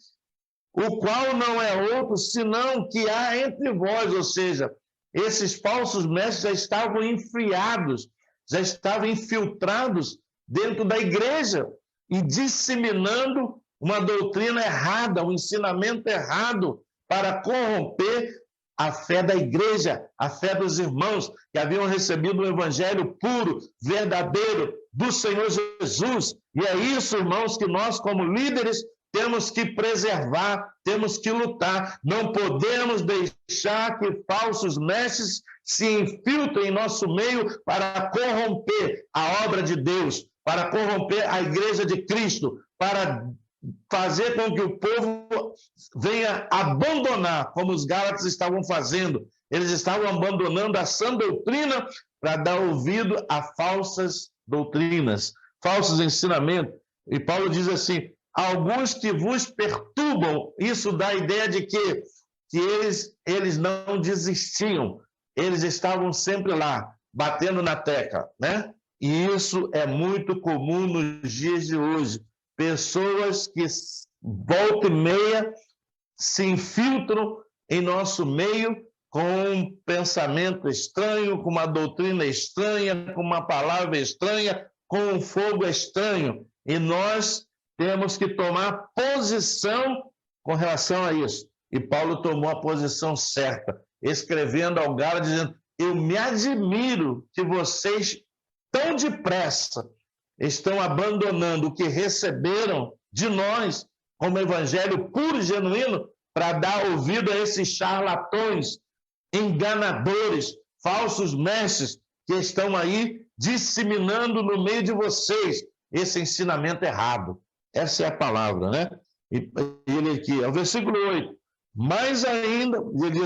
O qual não é outro, senão que há entre vós, ou seja, esses falsos mestres já estavam enfriados, já estavam infiltrados dentro da igreja e disseminando uma doutrina errada, um ensinamento errado para corromper a fé da igreja, a fé dos irmãos que haviam recebido um evangelho puro, verdadeiro do Senhor Jesus. E é isso, irmãos, que nós, como líderes, temos que preservar, temos que lutar. Não podemos deixar que falsos mestres se infiltrem em nosso meio para corromper a obra de Deus, para corromper a igreja de Cristo, para fazer com que o povo venha abandonar, como os Gálatas estavam fazendo. Eles estavam abandonando a sã doutrina para dar ouvido a falsas doutrinas, falsos ensinamentos. E Paulo diz assim: alguns que vos perturbam. Isso dá a ideia de que eles não desistiam, eles estavam sempre lá, batendo na tecla, né? E isso é muito comum nos dias de hoje. Pessoas que volta e meia se infiltram em nosso meio com um pensamento estranho, com uma doutrina estranha, com uma palavra estranha, com um fogo estranho. E nós temos que tomar posição com relação a isso. E Paulo tomou a posição certa, escrevendo ao Gálatas, dizendo: eu me admiro que vocês tão depressa estão abandonando o que receberam de nós como evangelho puro e genuíno para dar ouvido a esses charlatões, enganadores, falsos mestres que estão aí disseminando no meio de vocês esse ensinamento errado. Essa é a palavra, né? E ele aqui, é o versículo 8. Mais ainda, ele diz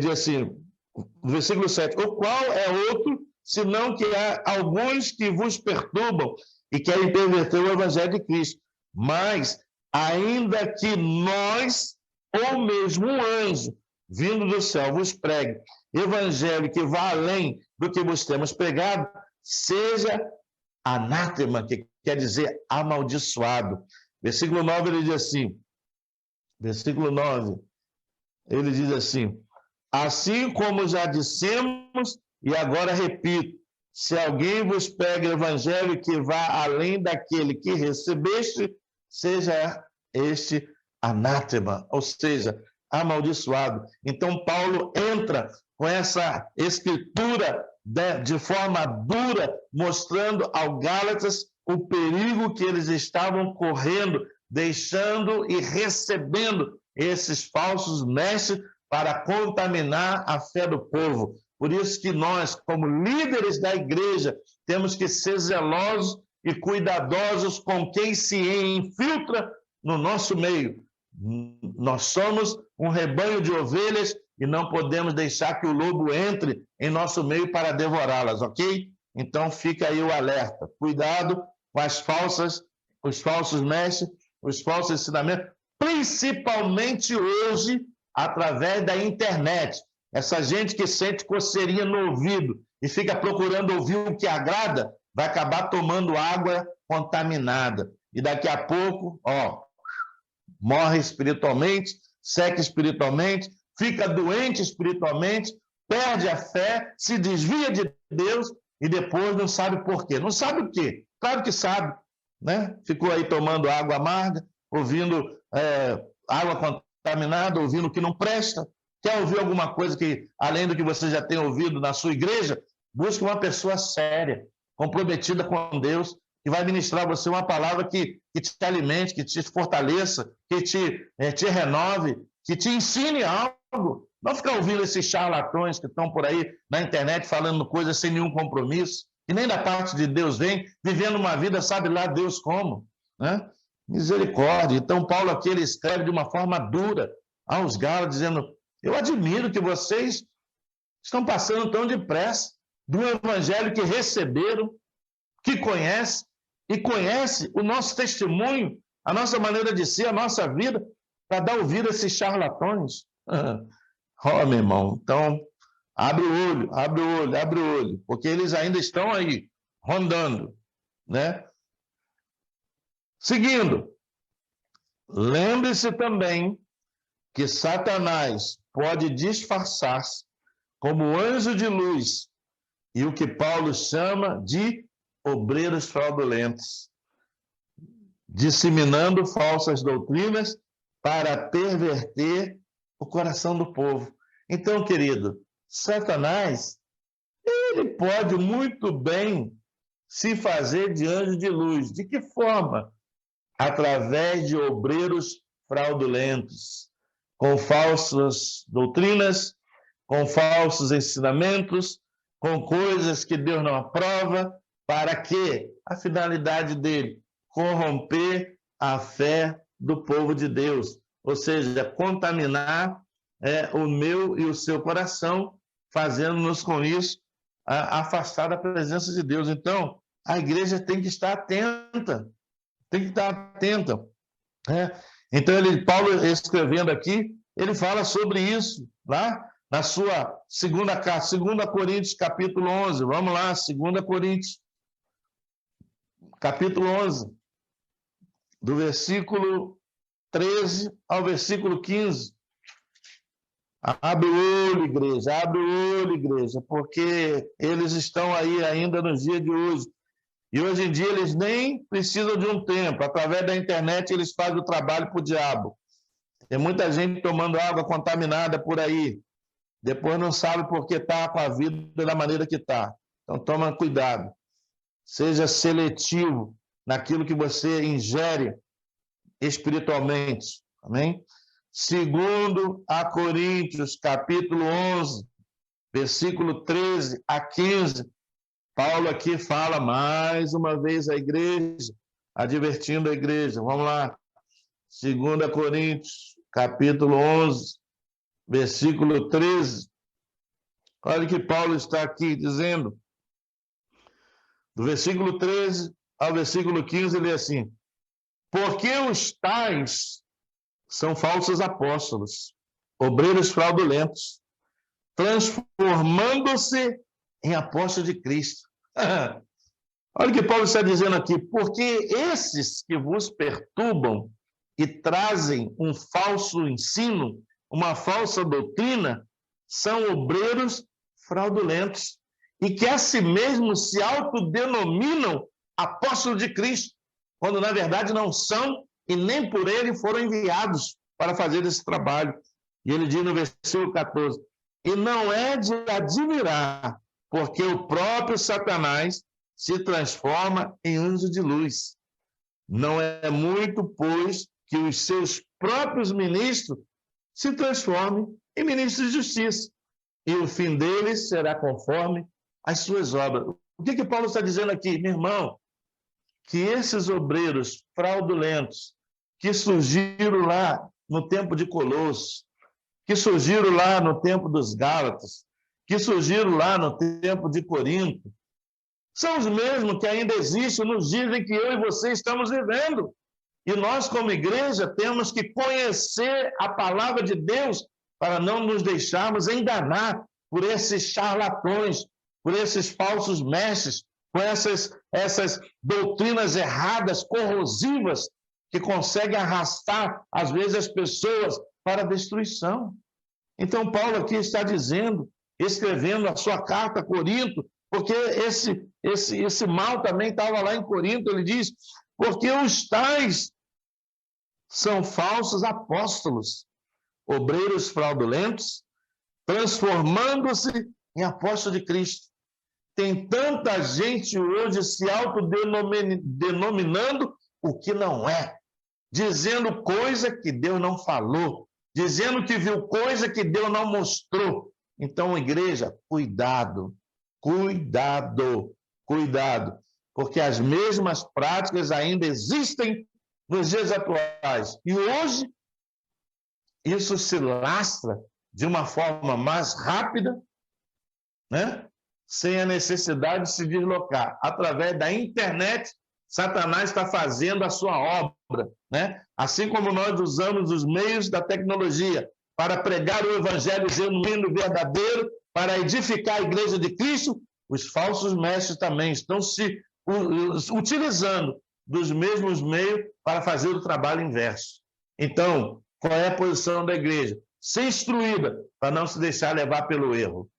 assim, no versículo 7, o qual é outro, senão que há alguns que vos perturbam e querem perverter o evangelho de Cristo. Mas, ainda que nós, ou mesmo um anjo, vindo do céu, vos pregue evangelho que vá além do que vos temos pregado, seja anátema, que quer dizer amaldiçoado. Versículo 9, ele diz assim, assim como já dissemos, e agora repito, se alguém vos prega o evangelho que vá além daquele que recebeste, seja este anátema, ou seja, amaldiçoado. Então, Paulo entra com essa escritura de forma dura, mostrando ao Gálatas o perigo que eles estavam correndo, deixando e recebendo esses falsos mestres para contaminar a fé do povo. Por isso que nós, como líderes da igreja, temos que ser zelosos e cuidadosos com quem se infiltra no nosso meio. Nós somos um rebanho de ovelhas e não podemos deixar que o lobo entre em nosso meio para devorá-las, ok? Então fica aí o alerta. Cuidado com os falsos mestres, os falsos ensinamentos, principalmente hoje, através da internet. Essa gente que sente coceirinha no ouvido e fica procurando ouvir o que agrada, vai acabar tomando água contaminada. E daqui a pouco, morre espiritualmente, seca espiritualmente, fica doente espiritualmente, perde a fé, se desvia de Deus e depois não sabe por quê. Não sabe o quê? Claro que sabe, né? Ficou aí tomando água amarga, ouvindo água contaminada, ouvindo o que não presta. Quer ouvir alguma coisa que, além do que você já tem ouvido na sua igreja? Busque uma pessoa séria, comprometida com Deus, que vai ministrar a você uma palavra que te alimente, que te fortaleça, que te renove, que te ensine algo. Não ficar ouvindo esses charlatões que estão por aí na internet falando coisas sem nenhum compromisso, que nem da parte de Deus vem, vivendo uma vida, sabe lá Deus como, né? Misericórdia. Então, Paulo aqui ele escreve de uma forma dura aos Gálatas, dizendo: eu admiro que vocês estão passando tão depressa do evangelho que receberam, que conhece, e conhece o nosso testemunho, a nossa maneira de ser, a nossa vida, para dar ouvido a esses charlatões. Meu irmão, então, abre o olho, abre o olho, abre o olho, porque eles ainda estão aí, rondando, né? Seguindo, lembre-se também que Satanás pode disfarçar-se como anjo de luz, e o que Paulo chama de obreiros fraudulentos, disseminando falsas doutrinas para perverter o coração do povo. Então, querido, Satanás, ele pode muito bem se fazer de anjo de luz. De que forma? Através de obreiros fraudulentos, com falsas doutrinas, com falsos ensinamentos, com coisas que Deus não aprova, para que a finalidade dele corromper a fé do povo de Deus, ou seja, contaminar o meu e o seu coração, fazendo-nos com isso afastar da presença de Deus. Então, a igreja tem que estar atenta, tem que estar atenta. Então, Paulo escrevendo aqui, ele fala sobre isso lá na sua segunda carta, 2 Coríntios, capítulo 11. Vamos lá, 2 Coríntios, capítulo 11, do versículo 13 ao versículo 15. Abre o olho, igreja, abre o olho, igreja, porque eles estão aí ainda nos dias de hoje. E hoje em dia eles nem precisam de um tempo. Através da internet eles fazem o trabalho para o diabo. Tem muita gente tomando água contaminada por aí. Depois não sabe por que está com a vida da maneira que está. Então toma cuidado. Seja seletivo naquilo que você ingere espiritualmente. Amém? 2 Coríntios, capítulo 11, versículo 13 a 15. Paulo aqui fala mais uma vez à igreja, advertindo a igreja. Vamos lá. 2 Coríntios, capítulo 11, versículo 13. Olha o que Paulo está aqui dizendo. Do versículo 13 ao versículo 15, ele é assim: porque os tais são falsos apóstolos, obreiros fraudulentos, transformando-se em apóstolos de Cristo. Olha o que Paulo está dizendo aqui: porque esses que vos perturbam e trazem um falso ensino, uma falsa doutrina, são obreiros fraudulentos e que a si mesmos se autodenominam apóstolos de Cristo, quando na verdade não são e nem por ele foram enviados para fazer esse trabalho. E ele diz no versículo 14: e não é de admirar, porque o próprio Satanás se transforma em anjo de luz. Não é muito, pois, que os seus próprios ministros se transformem em ministros de justiça, e o fim deles será conforme as suas obras. O que Paulo está dizendo aqui, meu irmão? Que esses obreiros fraudulentos que surgiram lá no tempo de Colossos, que surgiram lá no tempo dos Gálatas, que surgiram lá no tempo de Corinto, São os mesmos que ainda existem nos dias em que eu e você estamos vivendo. E nós, como igreja, temos que conhecer a palavra de Deus para não nos deixarmos enganar por esses charlatões, por esses falsos mestres, com essas doutrinas erradas, corrosivas, que conseguem arrastar, às vezes, as pessoas para a destruição. Então, Paulo aqui está dizendo, escrevendo a sua carta a Corinto, porque esse mal também estava lá em Corinto, ele diz, porque os tais são falsos apóstolos, obreiros fraudulentos, transformando-se em apóstolos de Cristo. Tem tanta gente hoje se autodenominando o que não é, dizendo coisa que Deus não falou, dizendo que viu coisa que Deus não mostrou. Então, igreja, cuidado, cuidado, cuidado, porque as mesmas práticas ainda existem nos dias atuais. E hoje, isso se lastra de uma forma mais rápida, né? Sem a necessidade de se deslocar. Através da internet, Satanás está fazendo a sua obra, né? Assim como nós usamos os meios da tecnologia para pregar o evangelho genuíno e verdadeiro, para edificar a igreja de Cristo, os falsos mestres também estão se utilizando dos mesmos meios para fazer o trabalho inverso. Então, qual é a posição da igreja? Ser instruída para não se deixar levar pelo erro.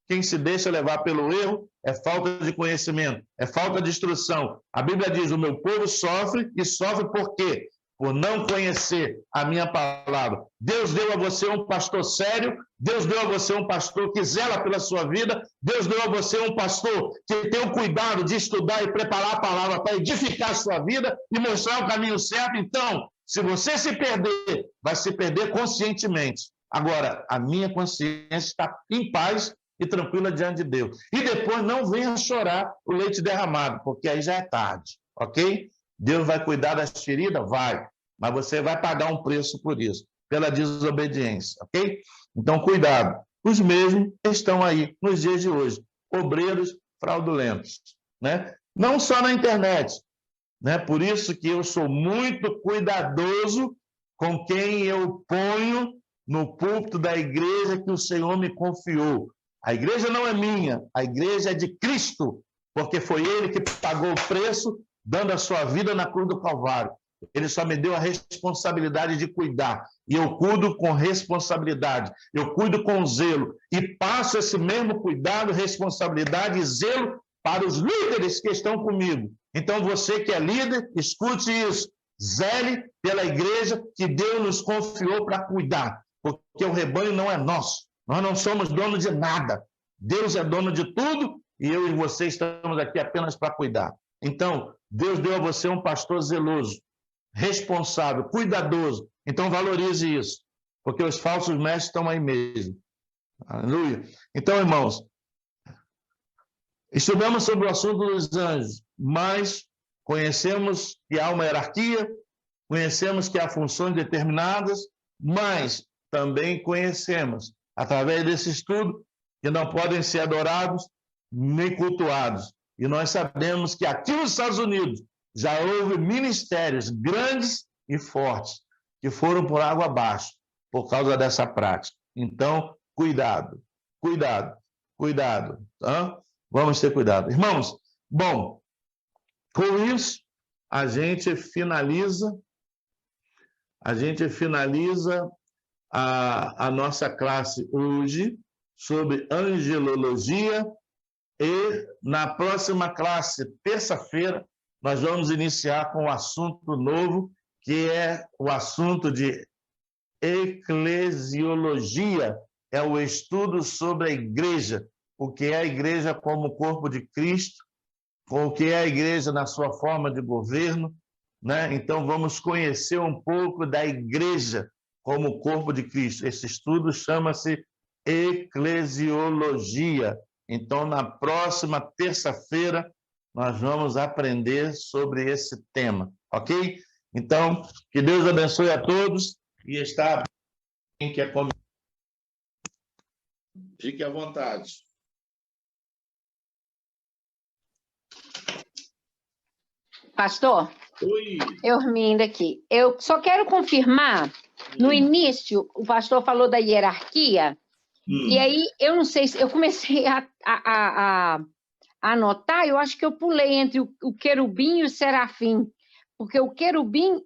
Quem se deixa levar pelo erro é falta de conhecimento, é falta de instrução. A Bíblia diz, o meu povo sofre, e sofre por quê? Por não conhecer a minha palavra. Deus deu a você um pastor sério, Deus deu a você um pastor que zela pela sua vida, Deus deu a você um pastor que tem o cuidado de estudar e preparar a palavra para edificar a sua vida e mostrar o caminho certo. Então, se você se perder, vai se perder conscientemente. Agora, a minha consciência está em paz e tranquila diante de Deus. E depois não venha chorar o leite derramado, porque aí já é tarde, ok? Deus vai cuidar das feridas? Vai. Mas você vai pagar um preço por isso, pela desobediência, ok? Então, cuidado. Os mesmos estão aí nos dias de hoje, obreiros fraudulentos, né? Não só na internet, né? Por isso que eu sou muito cuidadoso com quem eu ponho no púlpito da igreja que o Senhor me confiou. A igreja não é minha, a igreja é de Cristo, porque foi Ele que pagou o preço, dando a sua vida na cruz do Calvário. Ele só me deu a responsabilidade de cuidar, e eu cuido com responsabilidade, eu cuido com zelo, e passo esse mesmo cuidado, responsabilidade e zelo para os líderes que estão comigo. Então, você que é líder, escute isso, zele pela igreja que Deus nos confiou para cuidar, porque o rebanho não é nosso. Nós não somos donos de nada. Deus é dono de tudo e eu e você estamos aqui apenas para cuidar. Então, Deus deu a você um pastor zeloso, responsável, cuidadoso. Então, valorize isso, porque os falsos mestres estão aí mesmo. Aleluia. Então, irmãos, estudamos sobre o assunto dos anjos, mas conhecemos que há uma hierarquia, conhecemos que há funções determinadas, mas também conhecemos através desse estudo, que não podem ser adorados nem cultuados. E nós sabemos que aqui nos Estados Unidos já houve ministérios grandes e fortes que foram por água abaixo por causa dessa prática. Então, cuidado, cuidado, cuidado. Tá? Vamos ter cuidado. Irmãos, bom, com isso, a gente finaliza a nossa classe hoje sobre angelologia e na próxima classe, terça-feira, nós vamos iniciar com um assunto novo, que é o assunto de eclesiologia, é o estudo sobre a igreja, o que é a igreja como corpo de Cristo, o que é a igreja na sua forma de governo, né? Então vamos conhecer um pouco da igreja como corpo de Cristo. Esse estudo chama-se eclesiologia. Então, na próxima terça-feira, nós vamos aprender sobre esse tema, ok? Então, que Deus abençoe a todos e está quem quer comer. Fique à vontade. Pastor, Oi. eu rindo aqui. Eu só quero confirmar, no início, o pastor falou da hierarquia, e aí eu não sei se eu comecei a anotar, eu acho que eu pulei entre o querubim e o serafim, porque o querubim,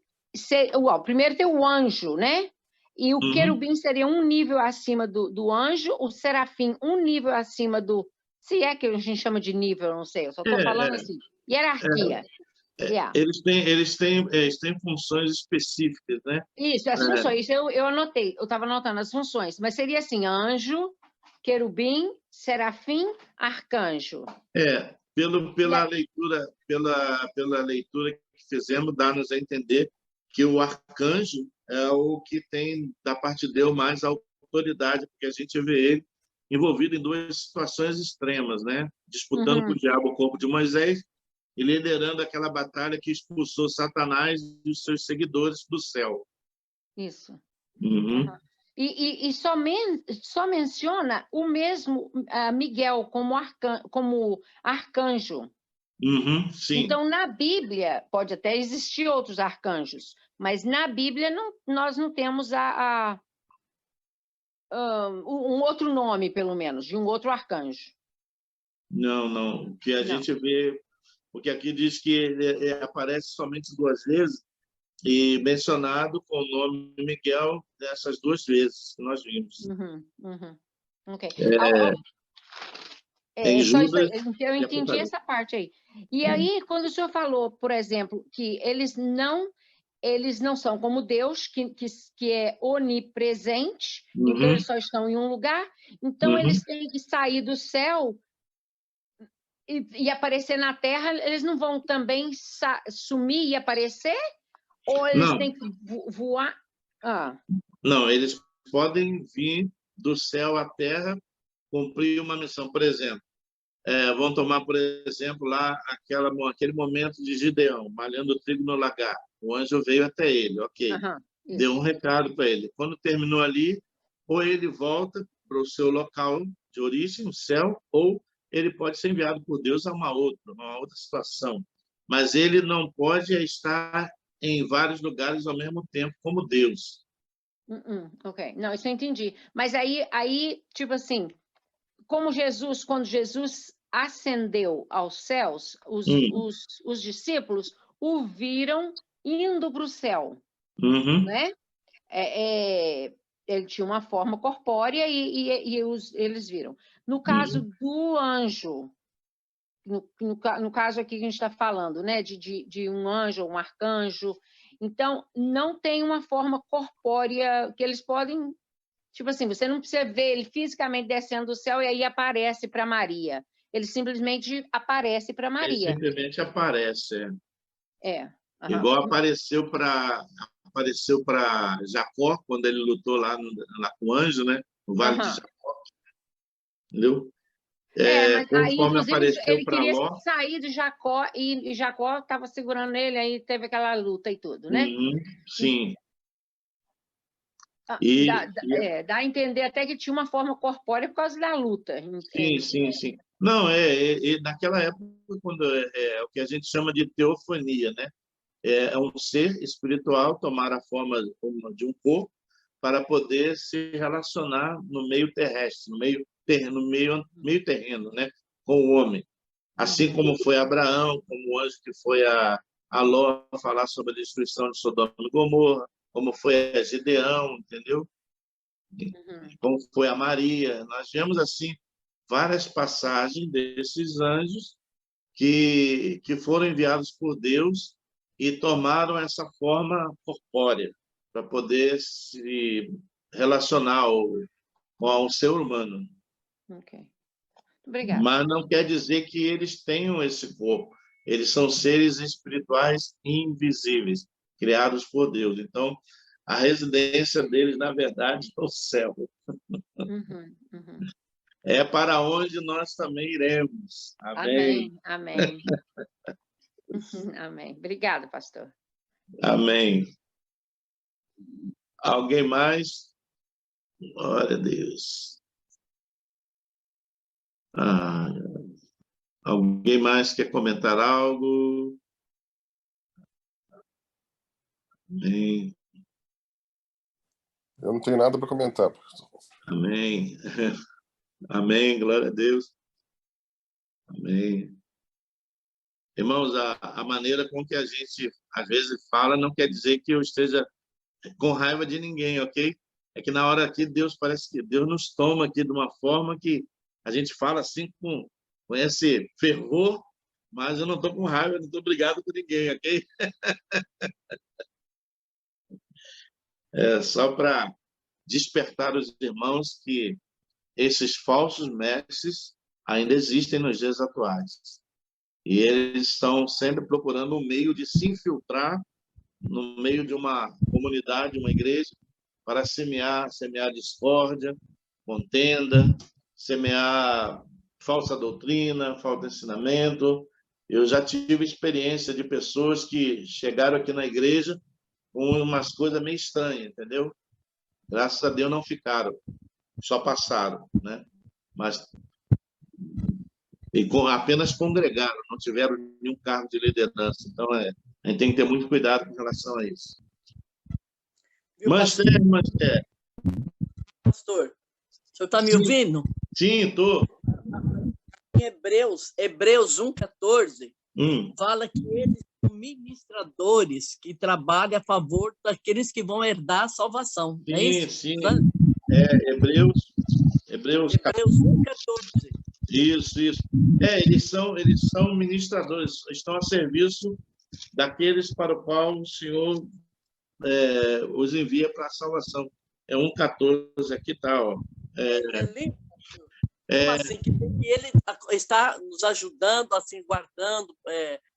primeiro tem o anjo, né? E o querubim seria um nível acima do anjo, o serafim um nível acima do... Se é que a gente chama de nível, eu não sei, eu só estou falando assim, hierarquia. Yeah. Eles têm funções específicas, né? Isso, as funções, eu anotei, eu estava anotando as funções, mas seria assim, anjo, querubim, serafim, arcanjo. Pela leitura que fizemos, dá-nos a entender que o arcanjo é o que tem, da parte de Deus, mais autoridade, porque a gente vê ele envolvido em duas situações extremas, né? Disputando com o diabo o corpo de Moisés e liderando aquela batalha que expulsou Satanás e os seus seguidores do céu. Isso. E só menciona o mesmo Miguel como arcanjo. Sim. Então, na Bíblia, pode até existir outros arcanjos, mas na Bíblia nós não temos um outro nome, pelo menos, de um outro arcanjo. Não. O que a gente vê, porque aqui diz que ele aparece somente 2 vezes, e mencionado com o nome Miguel dessas 2 vezes que nós vimos. Ok. Em Só isso Judas, aí. Eu entendi essa parte aí. E aí, quando o senhor falou, por exemplo, que eles não são como Deus, que é onipresente, então eles só estão em um lugar, então eles têm que sair do céu e aparecer na terra, eles não vão também sumir e aparecer? Ou eles têm que voar? Não, eles podem vir do céu à terra, cumprir uma missão. Por exemplo, vamos tomar, por exemplo, lá aquele momento de Gideão, malhando o trigo no lagar. O anjo veio até ele, ok. Deu um recado para ele. Quando terminou ali, ou ele volta para o seu local de origem, o céu, ou ele pode ser enviado por Deus a uma outra situação. Mas ele não pode estar em vários lugares ao mesmo tempo, como Deus. Ok, não, isso eu entendi. Mas aí, tipo assim, quando Jesus ascendeu aos céus, os discípulos o viram indo para o céu, né? Ele tinha uma forma corpórea e eles viram. No caso do anjo, no caso aqui que a gente está falando, né, de um anjo ou um arcanjo, então não tem uma forma corpórea que eles podem, tipo assim, você não precisa ver ele fisicamente descendo do céu e aí aparece para Maria. Ele simplesmente aparece para Maria. Ele simplesmente aparece. Igual apareceu para Jacó, quando ele lutou lá com o anjo, né? No Vale de Jacó. Entendeu? Mas aí, Conforme inclusive, apareceu ele para queria Ló. sair de Jacó e Jacó estava segurando ele, aí teve aquela luta e tudo, né? Sim. Dá a entender até que tinha uma forma corpórea por causa da luta. Sim. Não, naquela época, quando o que a gente chama de teofonia, né? É um ser espiritual tomar a forma de um corpo para poder se relacionar no meio terrestre, no meio terreno, né? Com o homem. Assim como foi Abraão, como o anjo que foi a Ló falar sobre a destruição de Sodoma e Gomorra, como foi a Gideão, entendeu? Como foi a Maria. Nós vemos, assim, várias passagens desses anjos que foram enviados por Deus e tomaram essa forma corpórea para poder se relacionar com o ser humano. Ok. Obrigada. Mas não quer dizer que eles tenham esse corpo. Eles são seres espirituais invisíveis, criados por Deus. Então, a residência deles, na verdade, é o céu. É para onde nós também iremos. Amém. Amém. Obrigada, pastor. Amém. Alguém mais? Glória a Deus. Alguém mais quer comentar algo? Amém. Eu não tenho nada para comentar, pastor. Amém. Amém. Glória a Deus. Amém. Irmãos, a maneira com que a gente, às vezes, fala não quer dizer que eu esteja com raiva de ninguém, ok? É que na hora aqui, Deus parece que Deus nos toma aqui de uma forma que a gente fala assim com esse fervor, mas eu não estou com raiva, não estou brigado com ninguém, ok? É só para despertar os irmãos que esses falsos mestres ainda existem nos dias atuais. E eles estão sempre procurando um meio de se infiltrar no meio de uma comunidade, uma igreja, para semear discórdia, contenda, semear falsa doutrina, falso ensinamento. Eu já tive experiência de pessoas que chegaram aqui na igreja com umas coisas meio estranhas, entendeu? Graças a Deus não ficaram, só passaram, né? Mas apenas congregaram, não tiveram nenhum cargo de liderança. Então, a gente tem que ter muito cuidado com relação a isso. Mas, pastor, o senhor está me ouvindo? Sim, estou. Em Hebreus 1,14, fala que eles são ministradores que trabalham a favor daqueles que vão herdar a salvação. Sim, é isso? Sim. Hebreus 1,14. Isso. Eles são ministradores, estão a serviço daqueles para o qual o Senhor os envia para a salvação. 1,14 aqui está, ó. Assim, que ele está nos ajudando, assim, guardando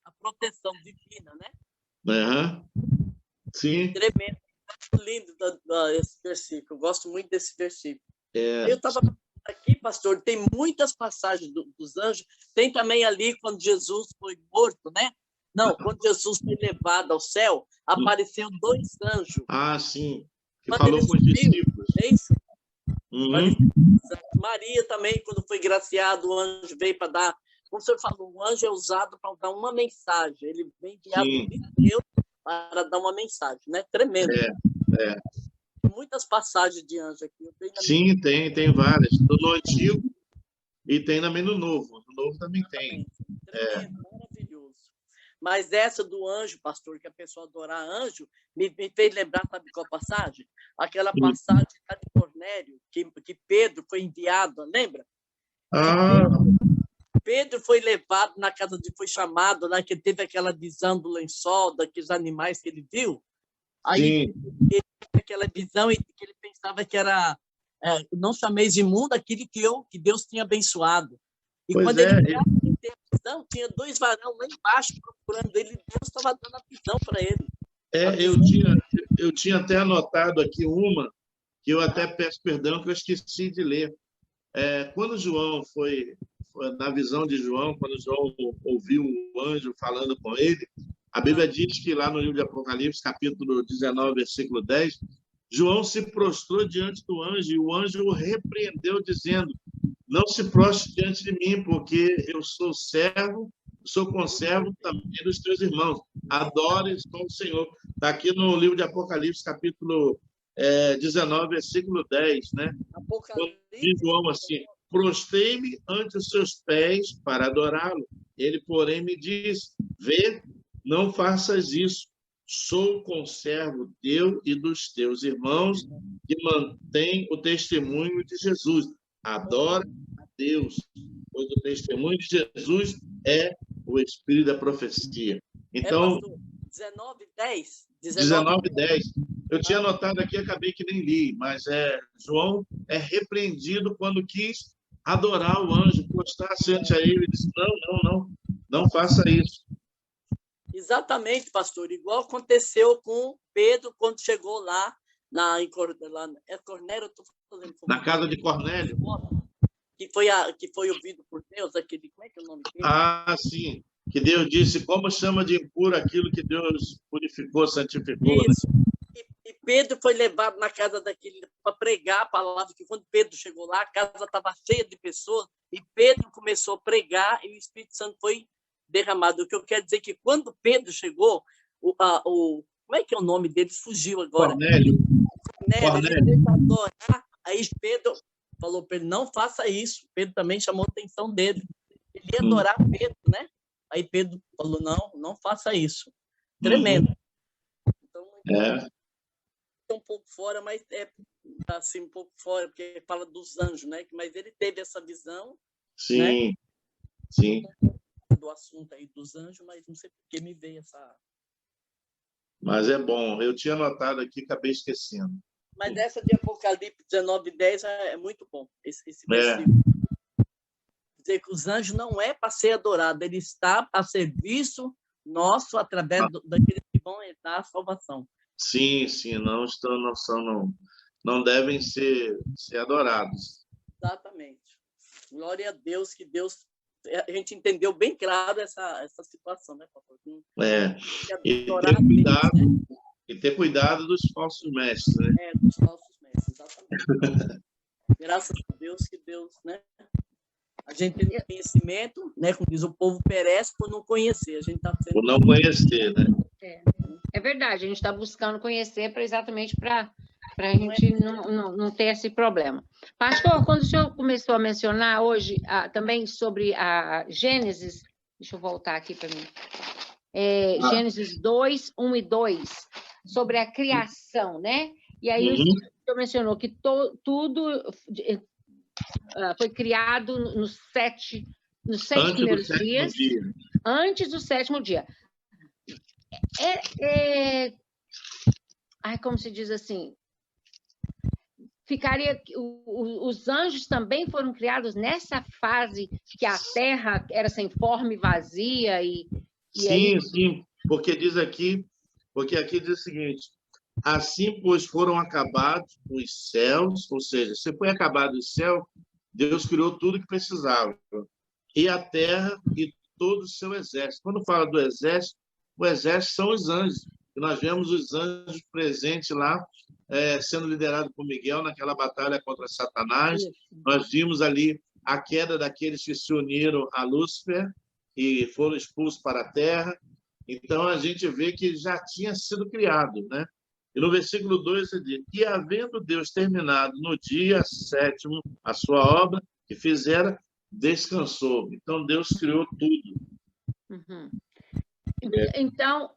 a proteção divina, né? Sim. Tremendo. Lindo esse versículo. Eu gosto muito desse versículo. Eu estava aqui, pastor, tem muitas passagens dos anjos. Tem também ali quando Jesus foi morto, né? Não, quando Jesus foi levado ao céu, apareceu 2 anjos. Ah, sim. Que quando falou com os discípulos. É isso? Maria também, quando foi graciado, o anjo veio para dar... Como o senhor falou, o anjo é usado para dar uma mensagem. Ele vem enviado de Deus para dar uma mensagem, né? Tremendo. Tem muitas passagens de anjo aqui. Sim, tem várias. No Antigo e tem também no Novo. No Novo também tem. Tremendo, maravilhoso. Mas essa do anjo, pastor, que a pessoa adorar anjo, me fez lembrar, sabe qual passagem? Aquela passagem lá de Cornélio, que Pedro foi enviado, lembra? Pedro foi levado na casa foi chamado, lá que teve aquela visão do lençol, daqueles animais que ele viu. Aí ele teve aquela visão e que ele pensava que era não chameis imundo aquele que Deus tinha abençoado. E quando ele teve a visão, tinha 2 varões lá embaixo procurando ele, e Deus estava dando a visão para ele. Eu tinha até anotado aqui uma, que eu até peço perdão, que eu esqueci de ler. Quando João foi na visão de João, quando João ouviu o anjo falando com ele, a Bíblia diz que lá no livro de Apocalipse, capítulo 19, versículo 10, João se prostrou diante do anjo e o anjo o repreendeu, dizendo: não se prostre diante de mim, porque eu sou conservo também dos teus irmãos. Adore só o Senhor. Está aqui no livro de Apocalipse, capítulo 19, versículo 10, né? Diz João assim: prostrei-me ante os seus pés para adorá-lo. Ele, porém, me disse: vê, não faças isso. Sou conservo teu e dos teus irmãos que mantém o testemunho de Jesus. Adora a Deus, pois o testemunho de Jesus é o espírito da profecia. Então, 19:10. 19:10. Eu tinha anotado aqui, acabei que nem li, mas João é repreendido quando quis adorar o anjo, prostrar-se ante a ele e disse: não faça isso. Exatamente, pastor. Igual aconteceu com Pedro quando chegou lá Cornélio, na casa de Cornélio. Que foi ouvido por Deus, aquele, como é que é o nome dele? Ah, sim. Que Deus disse: como chama de impuro aquilo que Deus purificou, santificou. Isso. Né? E Pedro foi levado na casa daquele para pregar a palavra, que quando Pedro chegou lá, a casa estava cheia de pessoas, e Pedro começou a pregar e o Espírito Santo foi derramado. O que eu quero dizer é que quando Pedro chegou, como é que é o nome dele? Fugiu agora. Cornélio. Ele foi adorar. Aí Pedro falou para ele, não faça isso. Pedro também chamou a atenção dele. Ele ia adorar Pedro, né? Aí Pedro falou, não faça isso. Tremendo. Então, um pouco fora, mas assim, um pouco fora, porque fala dos anjos, né? Mas ele teve essa visão, Sim, né? sim. Do assunto aí dos anjos, mas não sei por que me veio essa... Mas é bom. Eu tinha anotado aqui, acabei esquecendo. Mas essa de Apocalipse 19:10 é muito bom, esse versículo. Dizer que os anjos não é para ser adorado, ele está a serviço nosso através daqueles que vão dar a salvação. Sim, não devem ser adorados. Exatamente. Glória a Deus, que Deus... A gente entendeu bem claro essa situação, né, pastor? E ter cuidado dos falsos mestres, né? Dos falsos mestres, exatamente. Graças a Deus que Deus, né? A gente tem conhecimento, né? Como diz, o povo perece por não conhecer. A gente está sendo... Por não conhecer, né? É verdade, a gente está buscando conhecer exatamente para a gente não ter esse problema. Pastor, quando o senhor começou a mencionar hoje também sobre a Gênesis, deixa eu voltar aqui para mim, Gênesis 2, 1 e 2, sobre a criação, né? E aí o senhor mencionou que tudo foi criado nos 7 primeiros dias, antes do 7º dia. Como se diz assim, ficaria... Os anjos também foram criados nessa fase que a terra era sem forma e vazia Sim, porque aqui diz o seguinte: assim, pois, foram acabados os céus, ou seja, se foi acabado o céu, Deus criou tudo que precisava, e a terra e todo o seu exército. Quando fala do exército, o exército são os anjos, e nós vemos os anjos presentes lá, sendo liderado por Miguel naquela batalha contra Satanás. Nós vimos ali a queda daqueles que se uniram a Lúcifer e foram expulsos para a terra. Então, a gente vê que já tinha sido criado, né? E no versículo 2, ele diz: e havendo Deus terminado no dia 7º a sua obra que fizera, descansou. Então, Deus criou tudo. Então,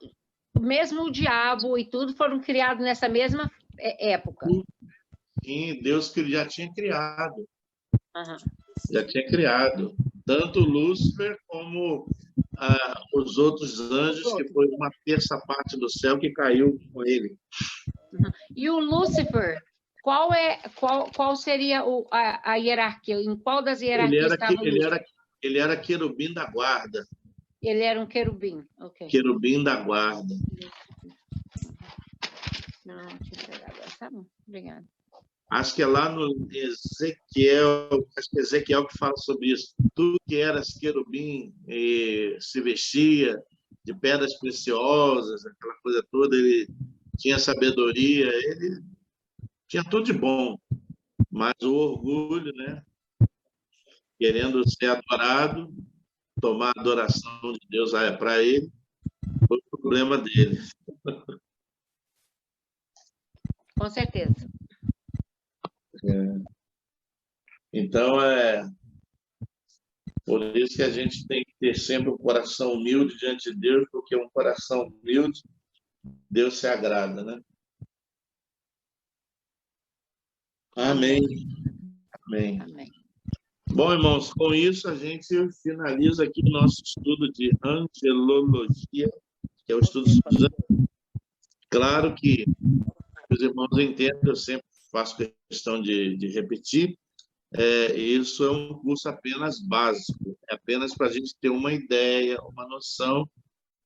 mesmo o diabo e tudo foram criados nessa mesma época. Sim, Deus já tinha criado. Já tinha criado. Tanto Lúcifer como os outros anjos, que foi uma terça parte do céu que caiu com ele. E o Lúcifer, qual seria a hierarquia? Em qual das hierarquias estava o Lúcifer? Ele era querubim da guarda. Ele era um querubim, ok. Querubim da guarda. Não, deixa eu pegar agora, tá bom, obrigada. Acho que é lá no Ezequiel, que fala sobre isso. Tudo que era querubim se vestia de pedras preciosas, aquela coisa toda, ele tinha sabedoria, ele tinha tudo de bom, mas o orgulho, né? Querendo ser adorado, tomar a adoração de Deus para ele, foi o problema dele. Com certeza. Então, por isso que a gente tem que ter sempre um coração humilde diante de Deus, porque um coração humilde, Deus se agrada, né? Amém. Amém. Amém. Bom, irmãos, com isso a gente finaliza aqui o nosso estudo de angelologia, que é o estudo dos anjos. Claro que os irmãos entendem, eu sempre faço questão de repetir, isso é um curso apenas básico, é apenas para a gente ter uma ideia, uma noção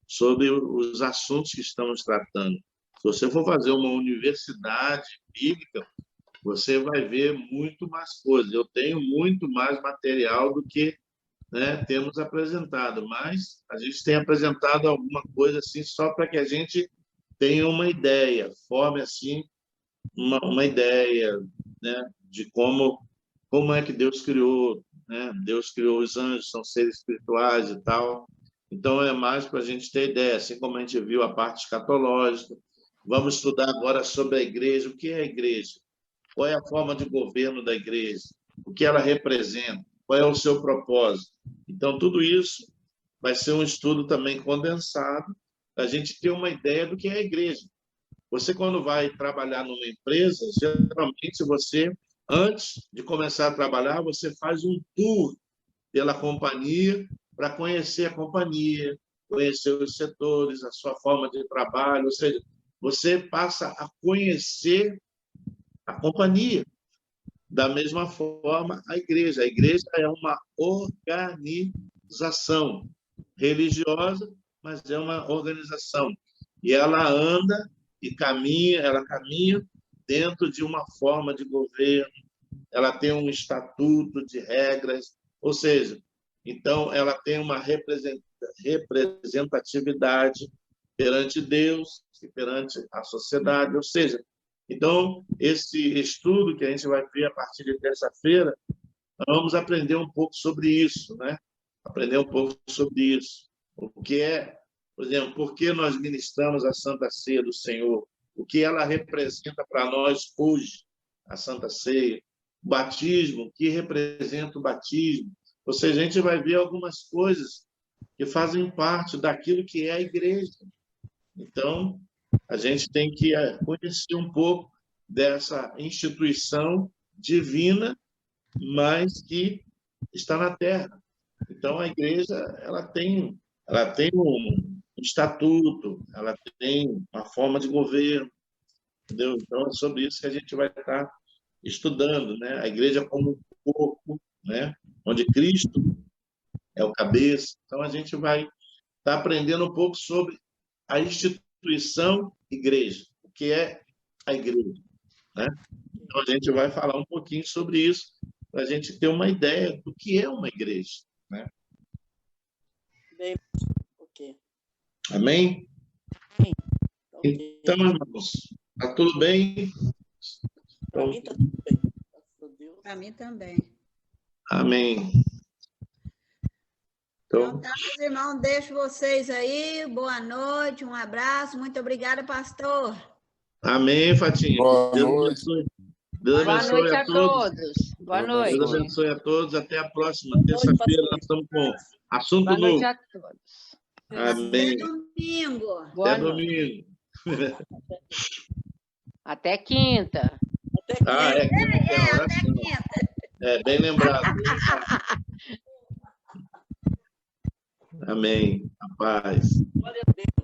sobre os assuntos que estamos tratando. Se você for fazer uma universidade bíblica, você vai ver muito mais coisas. Eu tenho muito mais material do que, né, temos apresentado, mas a gente tem apresentado alguma coisa assim só para que a gente tenha uma ideia, forme assim uma ideia, né, de como é que Deus criou, né? Deus criou os anjos, são seres espirituais e tal. Então, é mais para a gente ter ideia, assim como a gente viu a parte escatológica, Vamos estudar agora sobre a igreja. O que é a igreja? Qual é a forma de governo da igreja? O que ela representa? Qual é o seu propósito? Então, tudo isso vai ser um estudo também condensado, para a gente ter uma ideia do que é a igreja. Você, quando vai trabalhar numa empresa, geralmente você, antes de começar a trabalhar, você faz um tour pela companhia para conhecer a companhia, conhecer os setores, a sua forma de trabalho, ou seja, você passa a conhecer a companhia. Da mesma forma, a igreja. A igreja é uma organização religiosa, mas é uma organização. E ela anda e caminha, ela caminha dentro de uma forma de governo, ela tem um estatuto de regras, ou seja, então ela tem uma representatividade perante Deus e perante a sociedade, ou seja, então esse estudo que a gente vai ver a partir de terça-feira, vamos aprender um pouco sobre isso, né? Aprender um pouco sobre isso. O que é, por exemplo, por que nós ministramos a Santa Ceia do Senhor? O que ela representa para nós hoje, a Santa Ceia? O batismo, o que representa o batismo? Ou seja, a gente vai ver algumas coisas que fazem parte daquilo que é a igreja. Então, a gente tem que conhecer um pouco dessa instituição divina, mas que está na Terra. Então, a igreja ela tem um estatuto, ela tem uma forma de governo, entendeu? Então, é sobre isso que a gente vai estar estudando, né? A igreja como um corpo, né? Onde Cristo é o cabeça. Então, a gente vai estar aprendendo um pouco sobre a instituição igreja, o que é a igreja, né? Então, a gente vai falar um pouquinho sobre isso, para a gente ter uma ideia do que é uma igreja, né? Bem, ok. Amém? Sim, ok. Então, irmãos, está tudo bem? Para mim está tudo bem. Graças a Deus. Para mim também. Amém. Então, tá, meus irmãos, deixo vocês aí. Boa noite, um abraço. Muito obrigada, pastor. Amém, Fatinha. Boa Deus noite. abençoe. Deus Boa abençoe noite a a todos. todos. Boa Boa Deus noite. abençoe a todos. Até a próxima. Boa noite, Terça-feira pastor. nós estamos com assunto Boa noite novo. a todos. Até Amém. domingo. Boa Até noite. domingo. Até quinta. Até Ah, é quinta. quinta, é Até oração. quinta. É, bem lembrado. Amém. A paz. Glória a Deus.